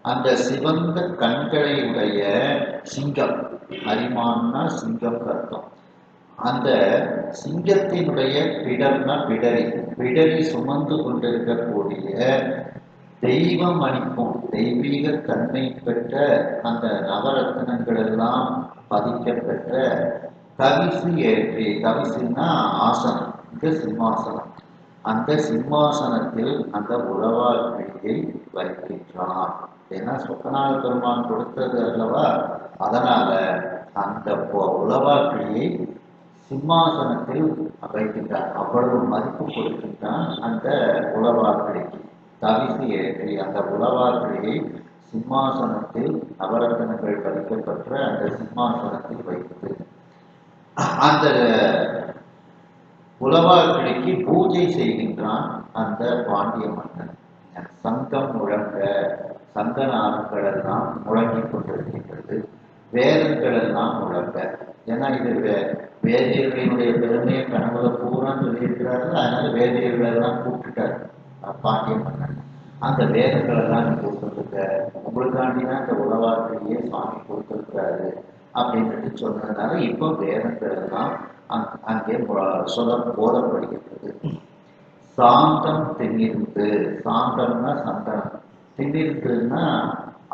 அந்த சிவந்த கண்களை உடைய சிங்கம், அரிமான்னா சிங்கம் அர்த்தம். அந்த சிங்கத்தினுடைய பிடர்னா பிடரி சுமந்து கொண்டிருக்கக்கூடிய தெய்வம் அளிக்கும் தெய்வீக தன்மை பெற்ற அந்த நவரத்னங்கள் எல்லாம் பதிக்கப்பெற்ற கவிசு ஏற்றி, கவிசுன்னா ஆசனம், இங்க சிம்மாசனம். அந்த சிம்மாசனத்தில் அந்த உலவாக்கிழியை வைக்கின்றான். ஏன்னா சொக்கநாத பெருமான் கொடுத்தது அல்லவா, அதனால அந்த உலவாக்கிழியை சிம்மாசனத்தில் வைக்கின்றான். அவ்வளவு மதிப்பு கொடுக்கின்றான் அந்த உலவாக்கிழிக்கு. தவிசு ஏற்றி அந்த உலவாக்கிழியை சிம்மாசனத்தில் நவரத்தனங்கள் பதிக்கப்பட்ட அந்த சிம்மாசனத்தில் வைத்து அந்த உலவாக்கிழிக்கு பூஜை செய்கின்றான் அந்த பாண்டிய மன்னன். சங்கம் முழங்க, சங்கநாதங்கள் எல்லாம் முழங்கிக் கொண்டிருக்கின்றது, வேதங்கள் எல்லாம் முழங்க. ஏன்னா இது வேதியர்களினுடைய பெருமையை கனவுல பூரா சொல்லியிருக்கிறார்கள். அதனால வேதியர்கள் எல்லாம் கூப்பிட்டுட்டார் பாண்டிய மன்னன். அந்த வேதங்கள் எல்லாம் நீங்க சொல்லுங்க, உங்களுக்காண்டிதான் இந்த உலவாக்கிழியே சுவாமி கொடுத்திருக்கிறாரு அப்படின்னு சொன்னதுனால இப்போ வேதங்கள் எல்லாம் அங்கே போதப்படுகின்றது. சாந்தம் திணிர்ந்து, சாந்தம்னா சந்தனம், திணிர்ந்துன்னா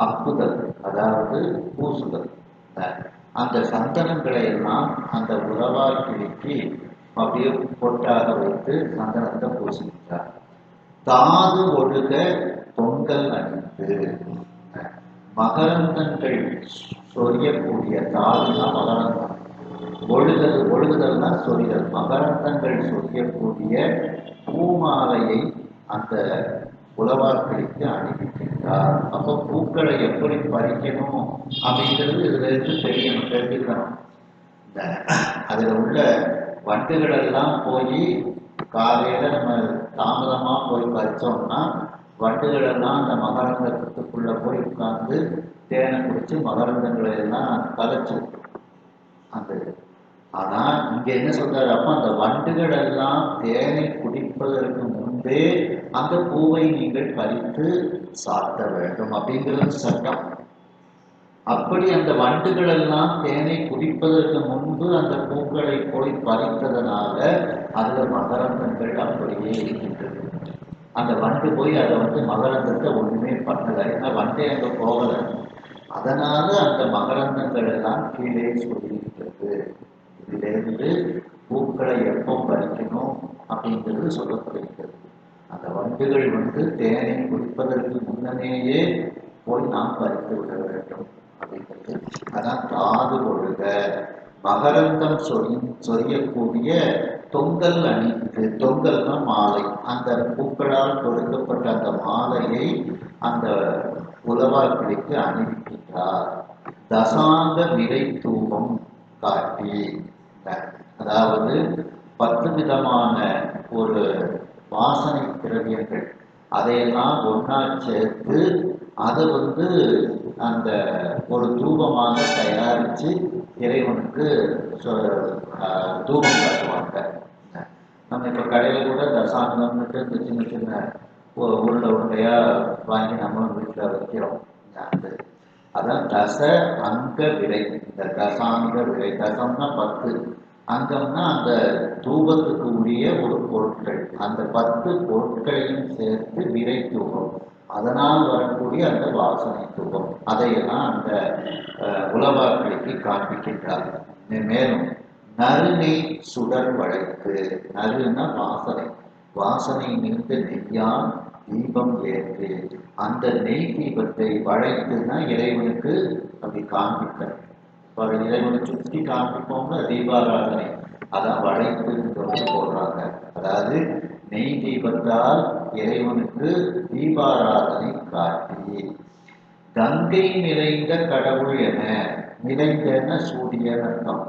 அப்புதல், அதாவது பூசுதல். அந்த சந்தனங்களை எல்லாம் அந்த உலவாக்கிழிக்கு அப்படியே பொட்டாக வைத்து சந்தனத்தை பூசுகின்றார். தாது ஒழுக தொங்கல் அணிந்து, மகரந்தங்கள் சொரியக்கூடிய, தாதுனா மகரந்தம், ஒழுகுதல்னா சொரிதல், மகரந்தங்கள் சொரியக்கூடிய பூமாலையை அந்த உலவாக்கிழிக்கு அணிவிக்கின்றார். அப்போ பூக்களை எப்படி பறிக்கணும் அப்படிங்கிறது இதுல இருந்து தெரிஞ்சுக்கணும். அதுல உள்ள வண்டுகள் எல்லாம் போய் காலையில நம்ம தாமதமா போய் பறிச்சோம்னா வண்டுகள் எல்லாம் அந்த மகரந்தத்துக்குள்ள போய் உட்கார்ந்து தேனை குடிச்சு மகரந்தங்களை எல்லாம் கலைச்சு அந்த. ஆனா இங்க என்ன சொல்றாரு, அப்ப அந்த வண்டுகள் எல்லாம் தேனை குடிப்பதற்கு முன்பே அந்த பூவை நீங்கள் பறித்து சாப்பிட வேண்டும் அப்படிங்கிறது சட்டம். அப்படி அந்த வண்டுகள் எல்லாம் தேனை குடிப்பதற்கு முன்பு அந்த பூக்களை போய் பறித்ததனால அதுல மகரந்தங்கள் அப்படியே இருக்கின்றது. அந்த வண்டு போய் அதை மகரந்தத்தை ஒண்ணுமே பண்ணல, ஏன்னா வண்டே அங்க போகல. அதனால அந்த மகரந்தங்கள் எல்லாம் கீழே சொல்லியிருக்கிறது. இதிலிருந்து பூக்களை எப்போ பறிக்கணும் அப்படிங்கிறது சொல்லப்படுகிறது. அந்த வண்டுகள் தேனை குடிப்பதற்கு முன்னமேயே போய் நாம் பறித்து விட வேண்டும் அப்படிங்கிறது. அதான் தாது ஒழுக, மகரந்தம் சொரியக்கூடிய தொங்கல் அணிந்து, தொங்கல்னா மாலை, அந்த பூக்களால் கொடுக்கப்பட்ட அந்த மாலையை அந்த உலவாக்கிழிக்கு அணிவிக்கின்றார். தசாங்க விரை தூபம் காட்டி, அதாவது 10 விதமான ஒரு வாசனை திரவியங்கள் அதையெல்லாம் ஒன்னா சேர்த்து அதை அந்த ஒரு தூபமாக தயாரித்து இறைவனுக்கு தூபம் காட்டுவாங்க. நம்ம இப்போ கடையில் கூட தசாங்கம்னுட்டு இந்த சின்ன சின்ன உருண்டையா வாங்கி நம்மளும் வீட்டில் வைக்கிறோம். அதான் தச அங்க விரை, இந்த தசாங்க விரை, தசம்னா 10, அங்கம்னா அந்த தூபத்துக்கு உரிய ஒரு பொருட்கள், அந்த 10 பொருட்களையும் சேர்த்து விரை தூபம், அதனால் வரக்கூடிய அந்த வாசனை தூபம், அதையெல்லாம் அந்த உலவாக்கிழிக்கு காண்பிக்கின்றார். மேலும் நறுநெய் சுடர் வளைத்து, நறுன்னா வாசனை, வாசனை மிகுந்த நெய்யால் தீபம் ஏற்று, அந்த நெய் தீபத்தை வளைத்துனா இறைவனுக்கு அப்படி காண்பிக்க, இறைவனை சுற்றி காண்பிப்போம்னா தீபாராதனை, அதான் வளைத்து போடுறாங்க. அதாவது நெய் தீபத்தால் இறைவனுக்கு தீபாராதனை காட்டி, கங்கை நிறைந்த கடவுள் என, நிறைந்தன சூடிய அர்த்தம்,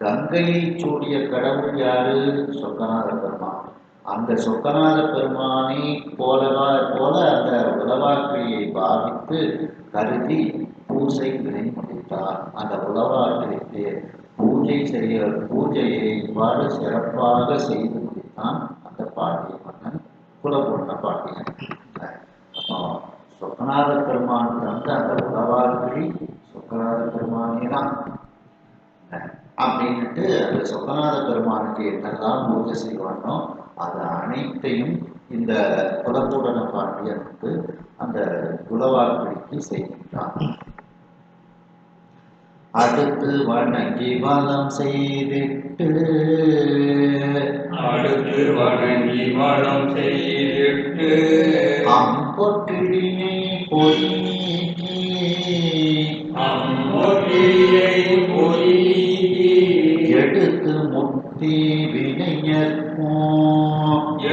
கங்கையை சூடிய கடவுள் யாரு? சொக்கநாத பெருமான். அந்த சொக்கநாத பெருமானை போல அந்த உலவாக்கிழியை பாவித்து கருதி பூசை வினை முடித்தார். அந்த உலவாக்கிழிக்கு பூஜையை இவ்வாறு சிறப்பாக செய்து முடித்தான் அந்த பாண்டிய மன்னன், குலபூர்ண பாண்டியன். சொக்கநாத பெருமானுக்கு அந்த உலவாக்கிழி சொக்கநாத பெருமானே தான் அப்படின்ட்டு அந்த சொக்கநாத பெருமானுக்கு என்னெல்லாம் பூஜை செய்வானோ அது அனைத்தையும் இந்த குலபூரண பாண்டியனுக்கு அந்த உலவாக்கிழிக்கு செய்கின்றான். அடுத்து வணங்கி வலம் செய்திட்டு அடுத்து வணங்கி வளம் செய்திட்டு அம்பொற்றியை பொறி நீக்கி அம்பொற்றியை பொறி நீக்கி எடுத்து முத்தி வினையற்கும்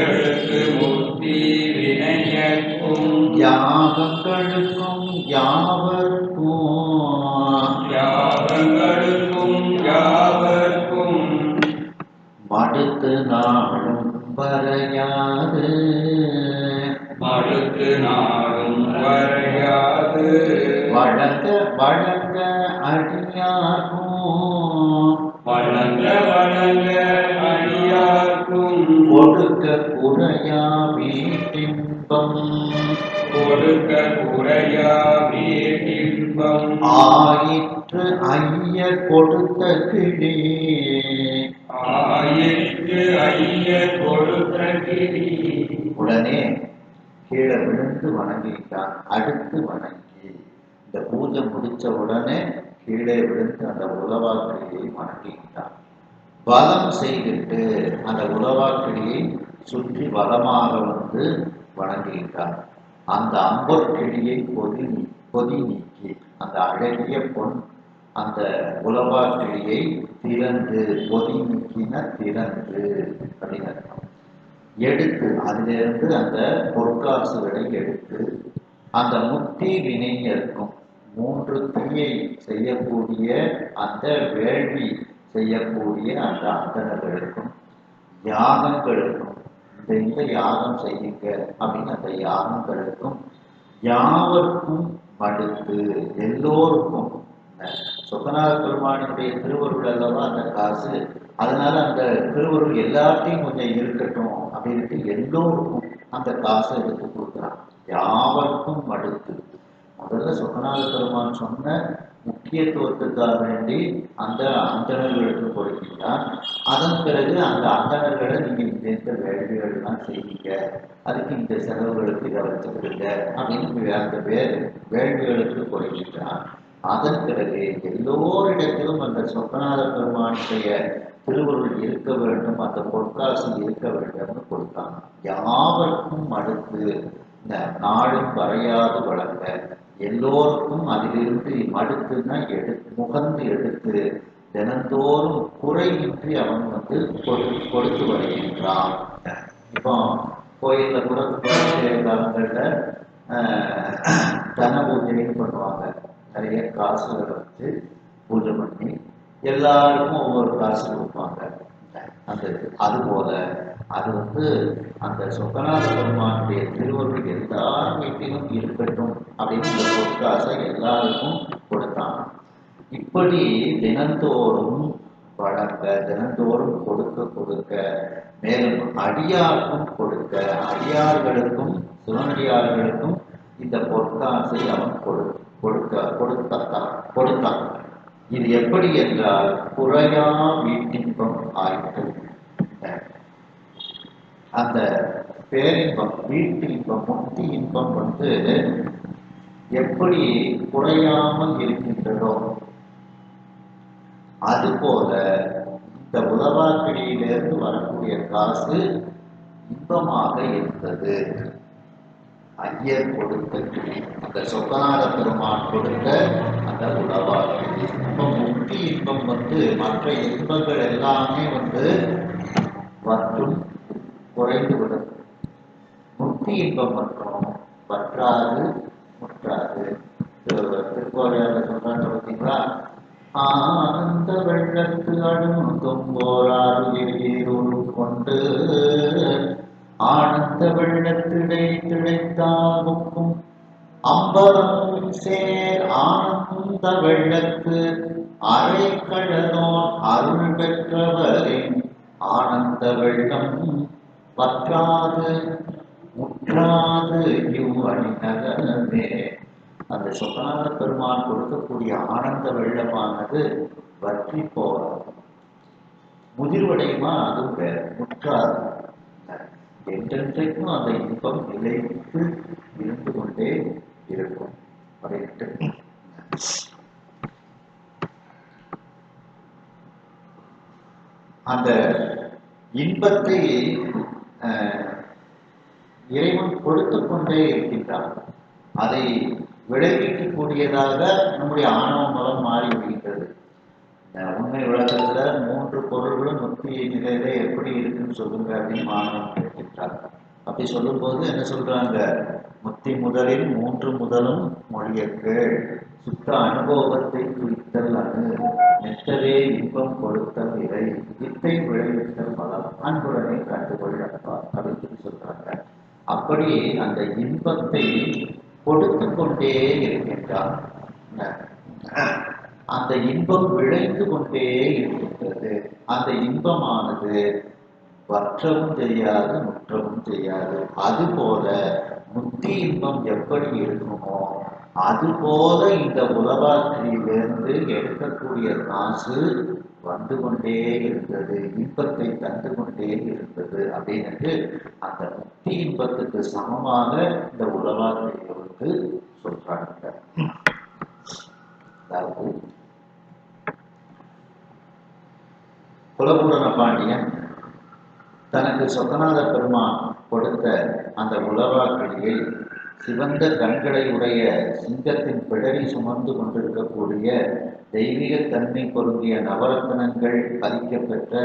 எடுத்து முத்தி வினையற்கும் யாகங்களுக்கும் யாவர்க்கும் யாகங்களுக்கும் யாவர்க்கும் மடுத்து நாளும் வரையாது மடுத்து நாடும் வரையாது வழங்க வழங்க அடியார்க்கும் வணங்க வணங்க அடியார்க்கும் கொடுக்க குறையா வீட்டின்பம் கொடுக்க குறையா வீட்டின்பம் ஆயிற்று ஐய கொடுத்த கிளி ஆயிற்று ஐய கொடுத்த கிளி உடனே கீழே விழுந்து வணங்கிட்டான். அடுத்து வணங்கி இந்த பூஜை முடிச்ச உடனே கீழே விழுந்து அந்த உலவாக்கிளியை வணங்கிட்டான். வலம் செய்துட்டு அந்த உலவாக்கிளியை சுற்றி வலமாக வந்து வணங்கிட்டான். அந்த அம்பொற்கிளியை பொதி நீக்கி அந்த அழகிய பொன் அந்த உலவாக்கிளியை திறந்து பொதி நீக்கின திறந்து அப்படின்னு அர்த்தம். எடுத்து அதிலிருந்து அந்த பொற்காசுகளை எடுத்து அந்த முத்தி வினைஞருக்கும் 3 தீயை செய்யக்கூடிய அந்த வேள்வி செய்யக்கூடிய அந்த அந்தணர்களுக்கும் யாகங்களுக்கும் இந்த யாகம் செய்யுங்க அப்படின்னு அந்த யாகங்களுக்கும் யாவருக்கும் மடுத்து எல்லோருக்கும் சொக்கநாத பெருமானுடைய திருவருள் அல்லவா அந்த காசு, அதனால அந்த திருவருள் எல்லாத்தையும் கொஞ்சம் இருக்கட்டும் அப்படின்ட்டு எல்லோருக்கும் அந்த காசை எடுத்து கொடுக்குறான். யாவருக்கும் மடுத்து முதல்ல சொக்கநாத பெருமான் சொன்ன முக்கியத்துவத்துக்காக வேண்டி அந்த அந்தணர்களுக்கு கொடுக்கிறான். அதன் பிறகு அந்த அந்தணர்களை நீங்க இந்த வேள்விகள்லாம் செய்வீங்க, அதுக்கு இந்த செலவுகளுக்கு இதை வச்சுக்கிடுங்க அப்படின்னு அந்த வேள்விகளுக்கு கொடுக்கிறான். அதன் பிறகு எல்லோரிடத்திலும் அந்த சொக்கநாத பெருமானுடைய திருவருள் இருக்க வேண்டும், அந்த பொற்காசு இருக்க வேண்டும்னு கொடுத்தாங்க. யாவருக்கும் அடுத்து இந்த நாளும் வரையாது வழங்க எல்லோருக்கும் அதிலிருந்து மடுத்துன்னா முகந்து எடுத்து தினந்தோறும் குறையின்றி அவன் வந்து கொடுத்து வருகின்றான். இப்போ கோயிலில் கூட காலங்களில் தன பூஜைன்னு பண்ணுவாங்க. நிறைய காசுகளை வச்சு பூஜை பண்ணி எல்லாருக்கும் ஒவ்வொரு காசு கொடுப்பாங்க. அந்த அதுபோல அது வந்து அந்த சொக்கநாத பெருமானுடைய திருவருள் எல்லார் வீட்டிலும் இருக்கட்டும் அப்படின்னு இந்த பொற்காசை எல்லாருக்கும் கொடுத்தாங்க. இப்படி தினந்தோறும் வழங்க தினந்தோறும் கொடுக்க மேலும் அடியாருக்கும் அடியார்களுக்கும் சிவனடியார்களுக்கும் இந்த பொற்காசை அவன் கொடுத்தான். இது எப்படி என்றால் குறையா வீட்டின்பம் ஆயிற்று. அந்த பேரின்பம் வீட்டு இன்பம் முக்தி இன்பம் வந்து எப்படி குறையாமல் இருக்கின்றதோ அதுபோல இந்த உலவாக்கிடியிலிருந்து வரக்கூடிய காசு இன்பமாக இருந்தது. ஐயர் கொடுத்த கிளி, அந்த சொக்கநாத பெருமான் கொடுத்த அந்த உலவாக்கிடி. இப்போ முக்தி இன்பம் வந்து மற்ற இன்பங்கள் எல்லாமே வந்து மற்றும் குறைந்து விடும். முக்தி இன்பம் மற்றும் பற்றாது முற்றாது. திருக்கோவையார் சொல்றாங்க பார்த்தீங்களா, ஆனந்த வெள்ளத்து அழுந்தும் போராறு கொண்டு ஆனந்த வெள்ளத்திடை திளைத்தாகும் அம்பலம் சேர் ஆனந்த வெள்ளத்து அரை கடலோர் அருள் பெற்றவரின் ஆனந்த வெள்ளம் பற்றாது முற்றாது அணிநகரமே. அந்த சொக்கநாத பெருமான் கொடுக்கக்கூடிய ஆனந்த வெள்ளமானது வற்றி போகாது, முதிர்வடையுமா அதுவும் வேற, முற்றாது. என்றென்றைக்கும் அந்த இன்பம் நிலைத்து இருந்து கொண்டே இருக்கும் அப்படின்ட்டு இன்பத்தை இறைவன் கொடுத்து கொண்டே இருக்கின்றான். அதை விளைவிக்கக்கூடியதாக நம்முடைய ஆணவ மலம் மாறிவிடுகின்றது. உண்மை உலகத்துல 3 பொருள்களும் முக்தி நிலையில எப்படி இருக்குன்னு சொல்லுங்க அப்படின்னு மாணவன் கேட்கின்றார். அப்படி சொல்லும்போது என்ன சொல்றாங்க, முக்தி முதலில் 3 முதலும் மொழியக்கு சுத்த அனுபவத்தை குறித்தல் அணு மெத்தவே இன்பம் கொடுத்தல் இறை வித்தை விளைவித்தல் பலம் அன்புடனே கண்டுகொள் அப்பா அப்படின்னு சொல்றாங்க. அப்படி அந்த இன்பத்தை கொடுத்து கொண்டே இருக்கின்றான். அந்த இன்பம் விளைந்து கொண்டே இருக்கின்றது. அந்த இன்பமானது வற்றவும் செய்யாது முற்றவும் செய்யாது. அதுபோல முக்தி இன்பம் எப்படி இருக்குமோ அதுபோல இந்த உலகாற்றிலிருந்து எடுக்கக்கூடிய காசு வந்து கொண்டே இருந்தது, இன்பத்தை தந்து கொண்டே இருந்தது அப்படின்னு அந்த முக்தி இன்பத்துக்கு சமமாக இந்த உலகாற்றியை வந்து சொல்றாங்க. அதாவது குலபூரண பாண்டியன் தனக்கு சொக்கநாத பெருமான் கொடுத்த அந்த உலவாக்கிளியை சிவந்த கண்களை உடைய சிங்கத்தின் பிடரி சுமந்து கொண்டிருக்கக்கூடிய தெய்வீக தன்மை பொருந்திய நவரத்னங்கள் பதிக்கப்பெற்ற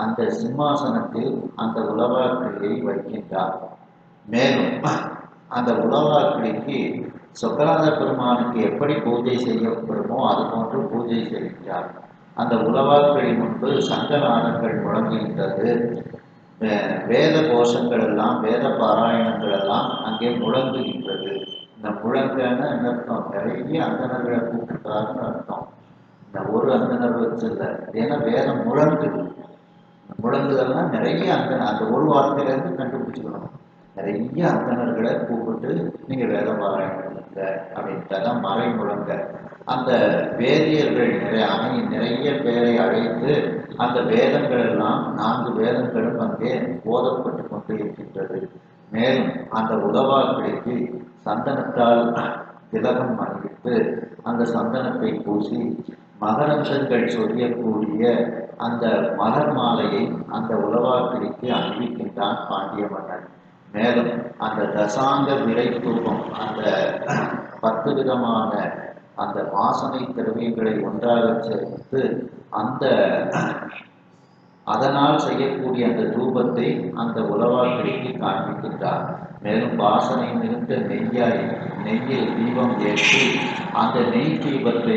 அந்த சிம்மாசனத்தில் அந்த உலவாக்கிளியை வைக்கின்றார். மேலும் அந்த உலவாக்கிளிக்கு சொக்கநாத பெருமானுக்கு எப்படி பூஜை செய்யப்படுமோ அது போன்று பூஜை செய்கின்றார். அந்த உலவாக்கிளி முன்பு சங்கநாதங்கள் முழங்குகின்றது. வேத கோஷங்கள் எல்லாம், வேத பாராயணங்கள் எல்லாம் அங்கே முழங்குகின்றது. இந்த முழங்கன்னு அர்த்தம், நிறைய அந்தணர்களை கூப்பிட்டாருன்னு அர்த்தம். இந்த ஒரு அந்தணர் வச்சில்ல, ஏன்னா வேதம் முழங்குது. முழங்குதல்னா நிறைய அந்தனர், அந்த ஒரு வார்த்தையிலேருந்து கண்டுபிடிச்சுக்கணும். நிறைய அந்தணர்களை கூப்பிட்டு நீங்க வேத பாராயணம் அப்படின்ட்டு மறை முழங்க. அந்த வேதியர்கள் நிறைய பேரை அழைத்து அந்த வேதங்கள் எல்லாம் 4 வேதங்களும் அங்கே போதப்பட்டு கொண்டு இருக்கின்றது. மேலும் அந்த உலவாக்கிளிக்கு சந்தனத்தால் திலகம் அணிவித்து அந்த சந்தனத்தை பூசி மகரம்சங்கள் சொல்லக்கூடிய அந்த மலர் மாலையை அந்த உலவாக்கிளிக்கு அணிவிக்கின்றான் பாண்டிய மன்னன். மேலும் அந்த தசாங்க விரை தூபம், அந்த 10 விதமான அந்த வாசனை திரவியங்களை ஒன்றாக சேர்த்து அதனால் செய்யக்கூடிய அந்த தூபத்தை அந்த உலவாக்கிளிக்கு காண்பிக்கின்றார். மேலும் வாசனை மிகுந்த நெய்யில் தீபம் ஏற்றி அந்த நெய் தீபத்தை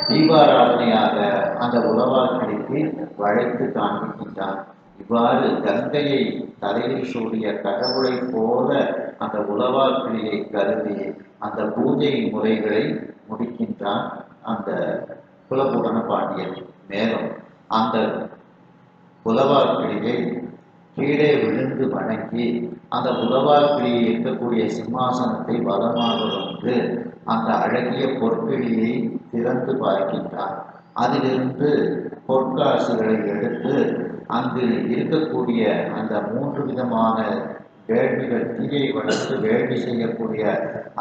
தீபாராதனையாக அந்த உலவாக்கிளிக்கு வளைத்து காண்பிக்கின்றான். இவ்வாறு கங்கையை தலையில் சூடிய கடவுளை போல அந்த உலவாக்கிளியை கருதி அந்த பூஜை முறைகளை முடிக்கின்றான் அந்த குலபூரண பாண்டியன். மேலும் அந்த உலவாக்கிளியை கீழே விழுந்து வணங்கி அந்த உலவாக்கிளியை இருக்கக்கூடிய சிம்மாசனத்தை வலமாக வந்து அந்த அழகிய பொற்கிளியை திறந்து பார்க்கின்றான். அதிலிருந்து பொற்காசுகளை எடுத்து அங்கு இருக்கக்கூடிய அந்த 3 விதமான வேள்விகள், தீயை வளர்த்து வேள்வி செய்யக்கூடிய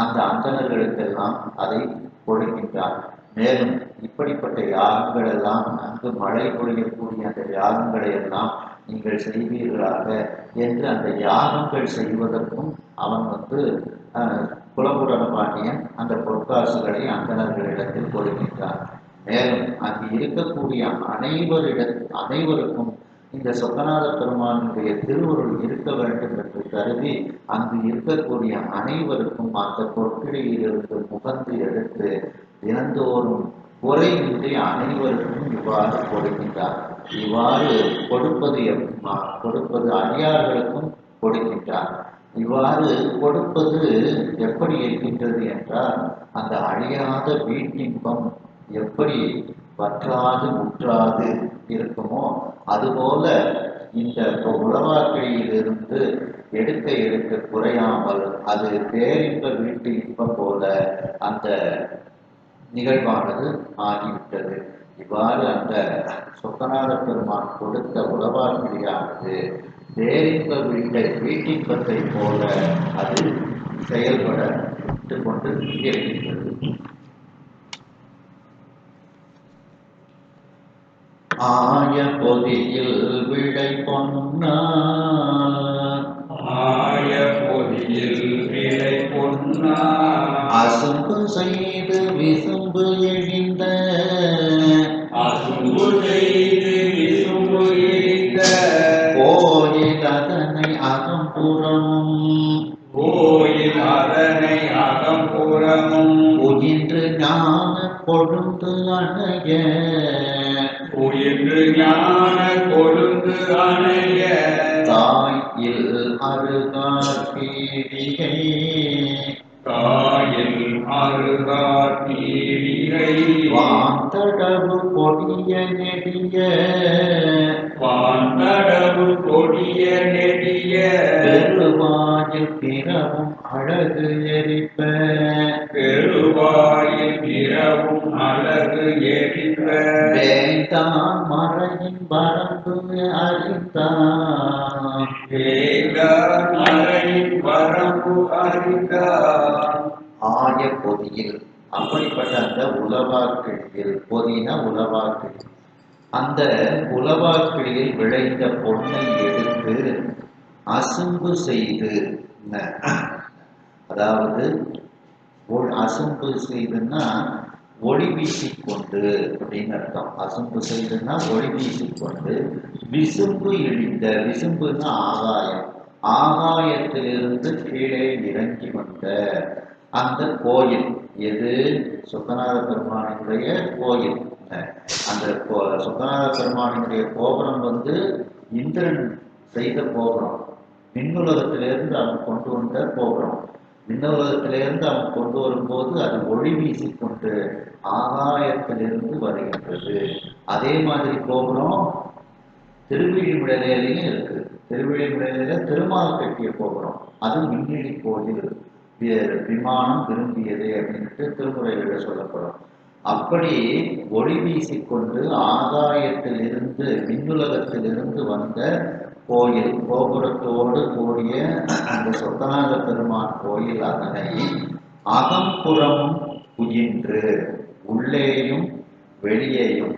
அந்த அந்தணர்களுக்கெல்லாம் அதை கொடுக்கின்றான். மேலும் இப்படிப்பட்ட யாகங்கள் எல்லாம், அங்கு மழை பொழியக்கூடிய அந்த யாகங்களை எல்லாம் நீங்கள் செய்வீர்களாக என்று அந்த யாகங்கள் செய்வதற்கும் அவன் வந்து குலபூரண பாண்டியன் அந்த பொற்காசுகளை அந்தணர்களிடத்தில் கொடுக்கின்றான். மேலும் அங்கு இருக்கக்கூடிய அனைவருக்கும் இந்த சொக்கநாத பெருமானுடைய திருவருள் இருக்க வேண்டும் என்று கருதி அங்கு இருக்கக்கூடிய அனைவருக்கும் அந்த பொற்கிளியிலிருந்து முகந்து எடுத்து தினந்தோறும் குறையின்றி அனைவருக்கும் இவ்வாறு கொடுக்கின்றார். இவ்வாறு கொடுப்பது அடியார்களுக்கும் கொடுக்கின்றார். இவ்வாறு கொடுப்பது எப்படி இருக்கின்றது என்றால், அந்த அழியாத வீட்டின்பம் எப்படி வற்றாது முற்றாது இருக்குமோ அதுபோல இந்த உலவாக்கிளியிலிருந்து எடுக்க குறையாமல் அது பேரின்ப வீட்டு இன்பம் போல அந்த நிகழ்வானது ஆகிவிட்டது. இவ்வாறு அந்த சொக்கநாத பெருமான் கொடுத்த உலவாக்கிளியானது பேரின்ப வீட்டின்பத்தை போல அது செயல்பட விட்டு கொண்டு இருக்கின்றது. ஆய பொதியில் விடை பொன்னார் ஆய பொதியில் விளை பொன்னா அசும்பு செய்து விசும்பு எழிந்த அசும்பு செய்து விசும்பு எரிந்த கோயில் அதனை அகம்புறமும் கோயில் அதனை அகம்புறமும் உயின்று ஞான கொழுந்து அணைய உயின்று ஞான கொழுந்து அணைய தாயில் அருகார் பீடிகை காயில் அருகார் பீடிகை வாந்தடவு கொடிய நெடிய வான்தடவு கொடிய நெடிய பெருவாயில் பிறவும் அழகு எரிப்ப பெருவாயில் பிறவும் அழகு எரிப்ப வேண்டாம் மறையின் வரம்பு அறிந்தான் வேண்டார் மறையின் வரம்பு அறிந்தார் ஆய பொதியில் அப்படிப்பட்ட அந்த உலவாக்கிழியில் பொதினா உலவாக்கிழி அந்த உலவாக்கிழியில் விளைந்த பொன்னை எடுத்து அசும்பு செய்து அதாவது அசும்பு செய்துன்னா ஒளி வீசிக்கொண்டு அப்படின்னு அர்த்தம். அசும்பு செய்துன்னா ஒளி வீசிக்கொண்டு விசும்பு இழிந்த விசும்புன்னா ஆகாயம் ஆகாயத்திலிருந்து கீழே இறங்கி வந்த அந்த கோயில் எது சொக்கநாத பெருமானுடைய கோயில். அந்த சொக்கநாத பெருமானுடைய கோபுரம் வந்து இந்திரன் செய்த கோபுரம். விண்ணுலகத்திலிருந்து அவன் கொண்டு வந்த கோபுரம். விண்ணுலகத்திலிருந்து அவன் கொண்டு வரும்போது அது ஒளி வீசிக்கொண்டு ஆகாயத்திலிருந்து வருகின்றது. அதே மாதிரி கோபுரம் திருவிழிமிடலையிலையும் இருக்கு. திருவிழிமிடலையில திருமால் கட்டிய கோபுரம் அது மின்னிழி கோயில். விமானம் விரும்பியது அப்படின்ட்டு திருமுறைகளில் சொல்லப்படும். அப்படி ஒளி வீசிக்கொண்டு ஆகாயத்திலிருந்து விண்ணுலகத்திலிருந்து வந்த கோயில் கோபுரத்தோடு கூடிய அந்த சொக்கநாத பெருமான் கோயில் அதனை அகம்புறமும் குயின்று உள்ளேயும் வெளியேயும்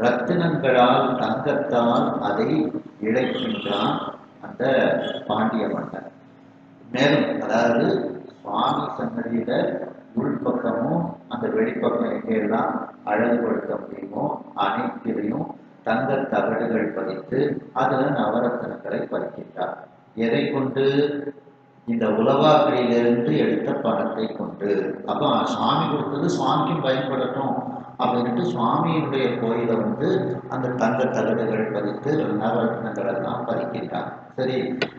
ரத்தினங்களால் தங்கத்தால் அதை இழைக்கின்றான் அந்த பாண்டிய மன்னன். மேலும் அதாவது சுவாமி சன்னதியில உள்பக்கமும் அந்த வெளிப்பக்கம் எங்கெல்லாம் அழகுபடுத்த முடியுமோ அனைத்திலையும் தங்க தகடுகள் பதித்து அதுல நவரத்தினங்களை பதிக்கின்றார். எதை கொண்டு? இந்த உலவாக்கிலிருந்து எடுத்த பணத்தை கொண்டு. அப்போ சுவாமி கொடுத்தது சுவாமிக்கும் பயன்படட்டும் அப்படின்ட்டு சுவாமியினுடைய கோயிலை வந்து அந்த தங்க தகடுகள் பதித்து நவரத்தினங்கள் எல்லாம் பதிக்கின்றார். சரி,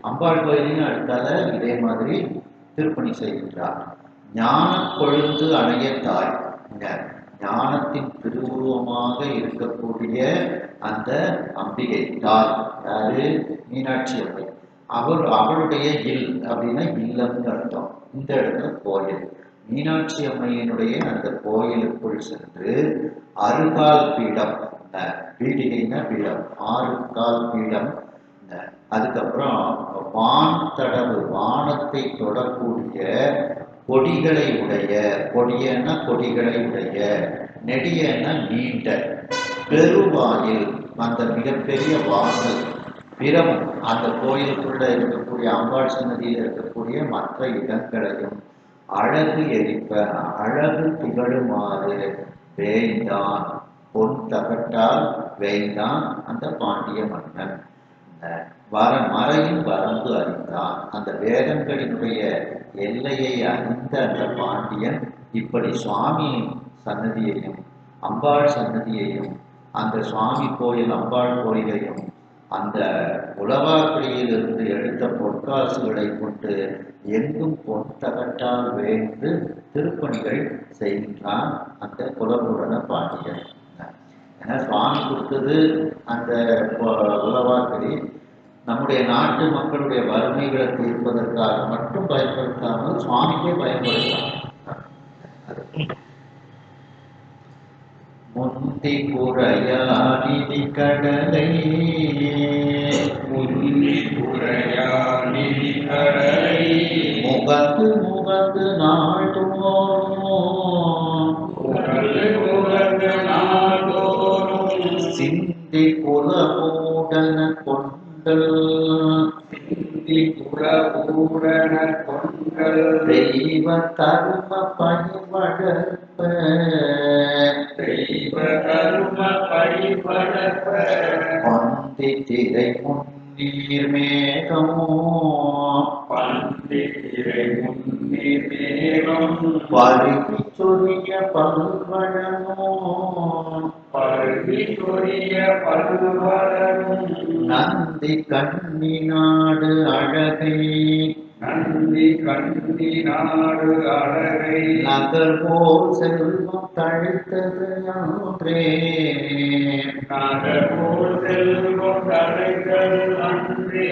அம்பாள் கோயிலையும் அடுத்தால இதே மாதிரி திருப்பணி செய்கின்றார். ஞான கொழுந்து அணைய தாய், ஞானத்தின் திருவுருவமாக இருக்கக்கூடிய அந்த அம்பிகை தாய் யாரு? மீனாட்சி அம்மை. அவளுடைய இல் அப்படின்னா இல்லம்னு அர்த்தம். இந்த இடத்துல கோயில். மீனாட்சி அம்மையினுடைய அந்த கோயிலுக்குள் சென்று அறுகால் பீடம், பீடிகைன்னா பீடம், 6 கால் பீடம். அதுக்கப்புறம் வான் தடவு, வானத்தை தொடக்கூடிய கொடிகளை உடைய, கொடியன்னா கொடிகளை உடைய, நெடியன்னா நீண்ட, பெருவாயில் அந்த மிகப்பெரிய வாசல், பிறவும் அந்த கோயிலுக்குள்ள இருக்கக்கூடிய அம்பாள் சன்னதியில் இருக்கக்கூடிய மற்ற இடங்களையும் அழகு எரிப்ப அழகு திகழுமாறு வேய்ந்தான், பொன் தகட்டால் வேய்ந்தான் அந்த பாண்டிய மன்னன். மறையின் வரம்பு அறிந்தான். அந்த வேதங்களினுடைய எல்லையை அறிந்த அந்த பாண்டியன் இப்படி சுவாமி சன்னதியையும் அம்பாள் சன்னதியையும் அந்த சுவாமி கோயில் அம்பாள் கோயிலையும் அந்த உலவாக்கிலிருந்து எடுத்த பொற்காசுகளை கொண்டு எங்கும் பொன் தகட்டால் வேண்டு திருப்பணிகள் செய்கின்றான் அந்த குலபூரண பாண்டியன். ஏன்னா சுவாமி கொடுத்தது அந்த உலவாக்கிலி நம்முடைய நாட்டு மக்களுடைய வறுமைகளை தீர்ப்பதற்காக மட்டும் பயன்படுத்தாமல் சுவாமிக்கே பயன்படுத்தலாம். முந்தி குறையா நிதி கடலை, முந்தி குறையா நிதி கடலை முகந்து முகந்து நாள்தோறும் முகந்து முகந்து நாள்தோறும் சிந்தி குலபூரண கொண்டல் தெய்வ தர்ம பணிவளர்ப்ப தெய்வ கரும பழிபடப்ப பந்தி திரை முன்னீர் மேகம் பந்தித்திரை முன்னீர் மேகம் பருகி சொரிய பல்வழமோ பருகி சொரிய பல்வளமும் நந்தி கண்ணி நாடு அழகை நந்தி கண்டி நாடு அழகை நகர் போல் செல்வம் தழைத்தது அன்றே நகர்போல் செல்வம் தழைத்தல் அன்றே.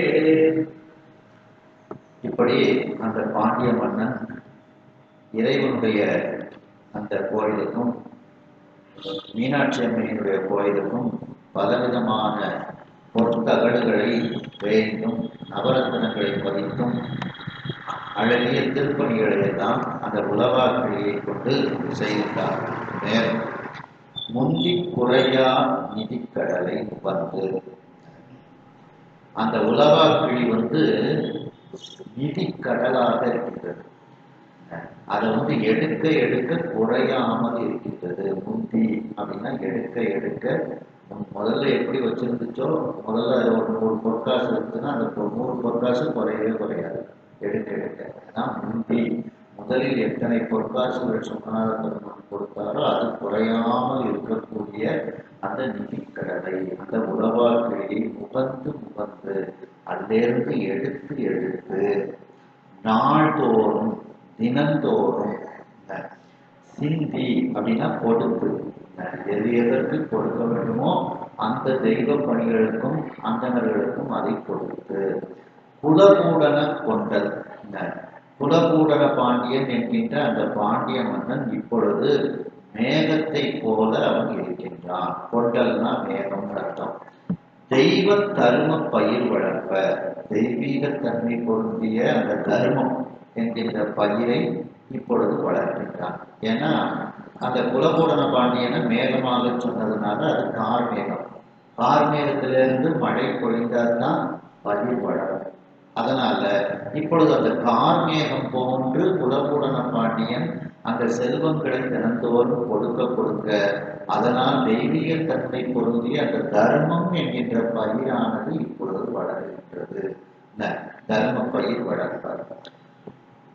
இப்படி அந்த பாண்டிய மன்னன் இறைவனுடைய அந்த கோயிலுக்கும் மீனாட்சி அம்மையினுடைய கோயிலுக்கும் பலவிதமான பொற்தகடுகளை வேண்டும் நவரத்னங்களை பதித்தும் அழகிய திருப்பணிகளை எல்லாம் அந்த உலவாக்கிழியை கொண்டு செய்கின்றார். மேலும் முந்தி குறையா நிதிக்கடலை வந்து அந்த உலவாக்கிழி நிதி கடலாக இருக்கின்றது. அதை எடுக்க எடுக்க குறையாமல் இருக்கின்றது. முந்தி அப்படின்னா எடுக்க எடுக்க முதல்ல எப்படி வச்சிருந்துச்சோ, முதல்ல அது ஒரு 100 பொற்காசு இருக்குன்னா அந்த 100 பொற்காசு குறையவே குறையாது. எடுக்க எடுக்க அதான் முந்தி. முதலில் எத்தனை பொற்காசுகள் சொன்னார் கொடுத்தாரோ அது குறையாமல் இருக்கக்கூடிய அந்த நிதிக்கடலை, அந்த உலவாக்கிழியை முகந்து முகந்து அதிலிருந்து எடுத்து எடுத்து நாள்தோறும் தினந்தோறும் சிந்தி அப்படின்னா கொடுத்து, எது எதற்கு கொடுக்க வேண்டுமோ அந்த தெய்வ பணிகளுக்கும் அந்தணர்களுக்கும் அதை கொடுத்து குலபூடன கொண்டல். குலபூடன பாண்டியன் என்கின்ற அந்த பாண்டிய மன்னன் இப்பொழுது மேகத்தை போல அவன் இருக்கின்றான். கொண்டல்னா மேகம் அர்த்தம். தெய்வ தர்ம பயிர் வளர்ப்ப, தெய்வீக தன்மை பொருந்திய அந்த தர்மம் என்கின்ற பயிரை இப்பொழுது வளர்க்கின்றான். ஏன்னா அந்த குலபூடன பாண்டியனை மேகமாக சொன்னதுனால அது கார்மேகம். கார்மேகத்திலிருந்து மழை பொழிந்தால்தான் பயிர் வளரும். அதனால இப்பொழுது அந்த கார்மேகம் போன்று குலபூடன பாண்டியன் அந்த செல்வங்களை தினந்தோறும் கொடுக்க கொடுக்க அதனால் தெய்வீக தன்மை பொருந்திய அந்த தர்மம் என்கின்ற பயிரானது இப்பொழுது வளர்கின்றது. தர்ம பயிர் வளர்ப்பார்.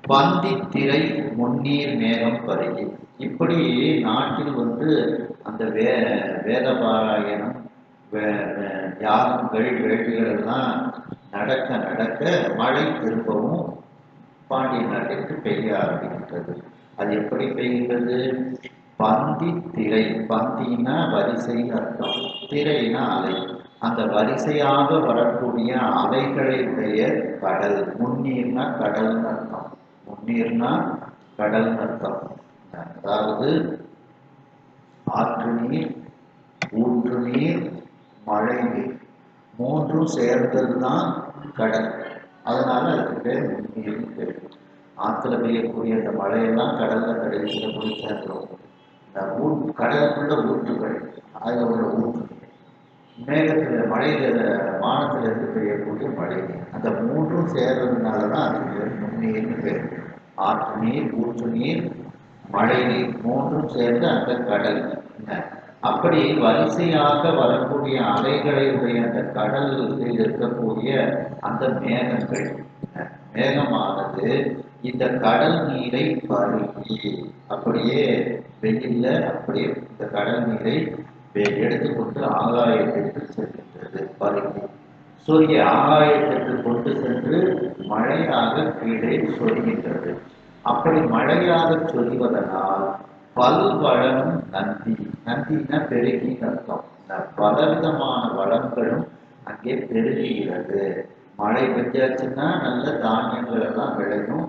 பந்தி திரை முன்னீர் மேகம் பருகி. இப்படி நாட்டில் அந்த வேத பாராயணம் யாகங்கள் வேள்விகள் எல்லாம் நடக்க நடக்க மழை திரும்பவும் பாண்டிய நாட்டிற்கு பெய்ய ஆரம்பிக்கின்றது. அது எப்படி பெய்கின்றது? பந்தி திரை, பந்தினா வரிசைன்னு அர்த்தம், திரைனா அலை. அந்த வரிசையாக வரக்கூடிய அலைகளுடைய கடல். முன்னீர்னா கடல்னு அர்த்தம், முன்னீர்னா கடல்னு அர்த்தம். அதாவது ஆற்று நீர், ஊற்று நீர், மழை நீர் மூன்றும் சேர்ந்ததுதான் கடல். அதனால அதுக்கு பேர் முன்னீர்னு பேர். ஆற்றுல பெய்யக்கூடிய அந்த மழையெல்லாம் கடல்ல கடைசியில் போய் சேர்ந்துடும். இந்த கடலுக்குள்ள ஊற்றுகள், அதில் உள்ள ஊற்று மேகத்தில் மழையில வானத்திலிருந்து பெய்யக்கூடிய மழை நீர், அந்த மூன்றும் சேர்றதுனாலதான் அதுக்கு பேர் முன்னீர்னு பேர். ஆற்று நீர், ஊற்று நீர், மழை நீர் மூன்றும் சேர்ந்து அந்த கடல். அப்படி வரிசையாக வரக்கூடிய அலைகளுடைய அந்த கடலில் இருக்கக்கூடிய அந்த மேகங்கள், மேகமானது இந்த கடல் நீரை பருகி அப்படியே வெயில்ல அப்படியே இந்த கடல் நீரை எடுத்துக்கொண்டு ஆகாயத்திற்கு செல்கின்றது. பருகி சூரிய ஆகாயத்திற்கு கொண்டு சென்று மழையாக கீழே சொரிகின்றது. அப்படி மழையாக சொரிவதனால் பல்வளம் நந்தி, நந்தினா பெருகின்னு அர்த்தம். பலவிதமான வளங்களும் அங்கே பெருகுகிறது. மழை பெஞ்சாச்சுன்னா நல்ல தானியங்கள் எல்லாம் விளையும்,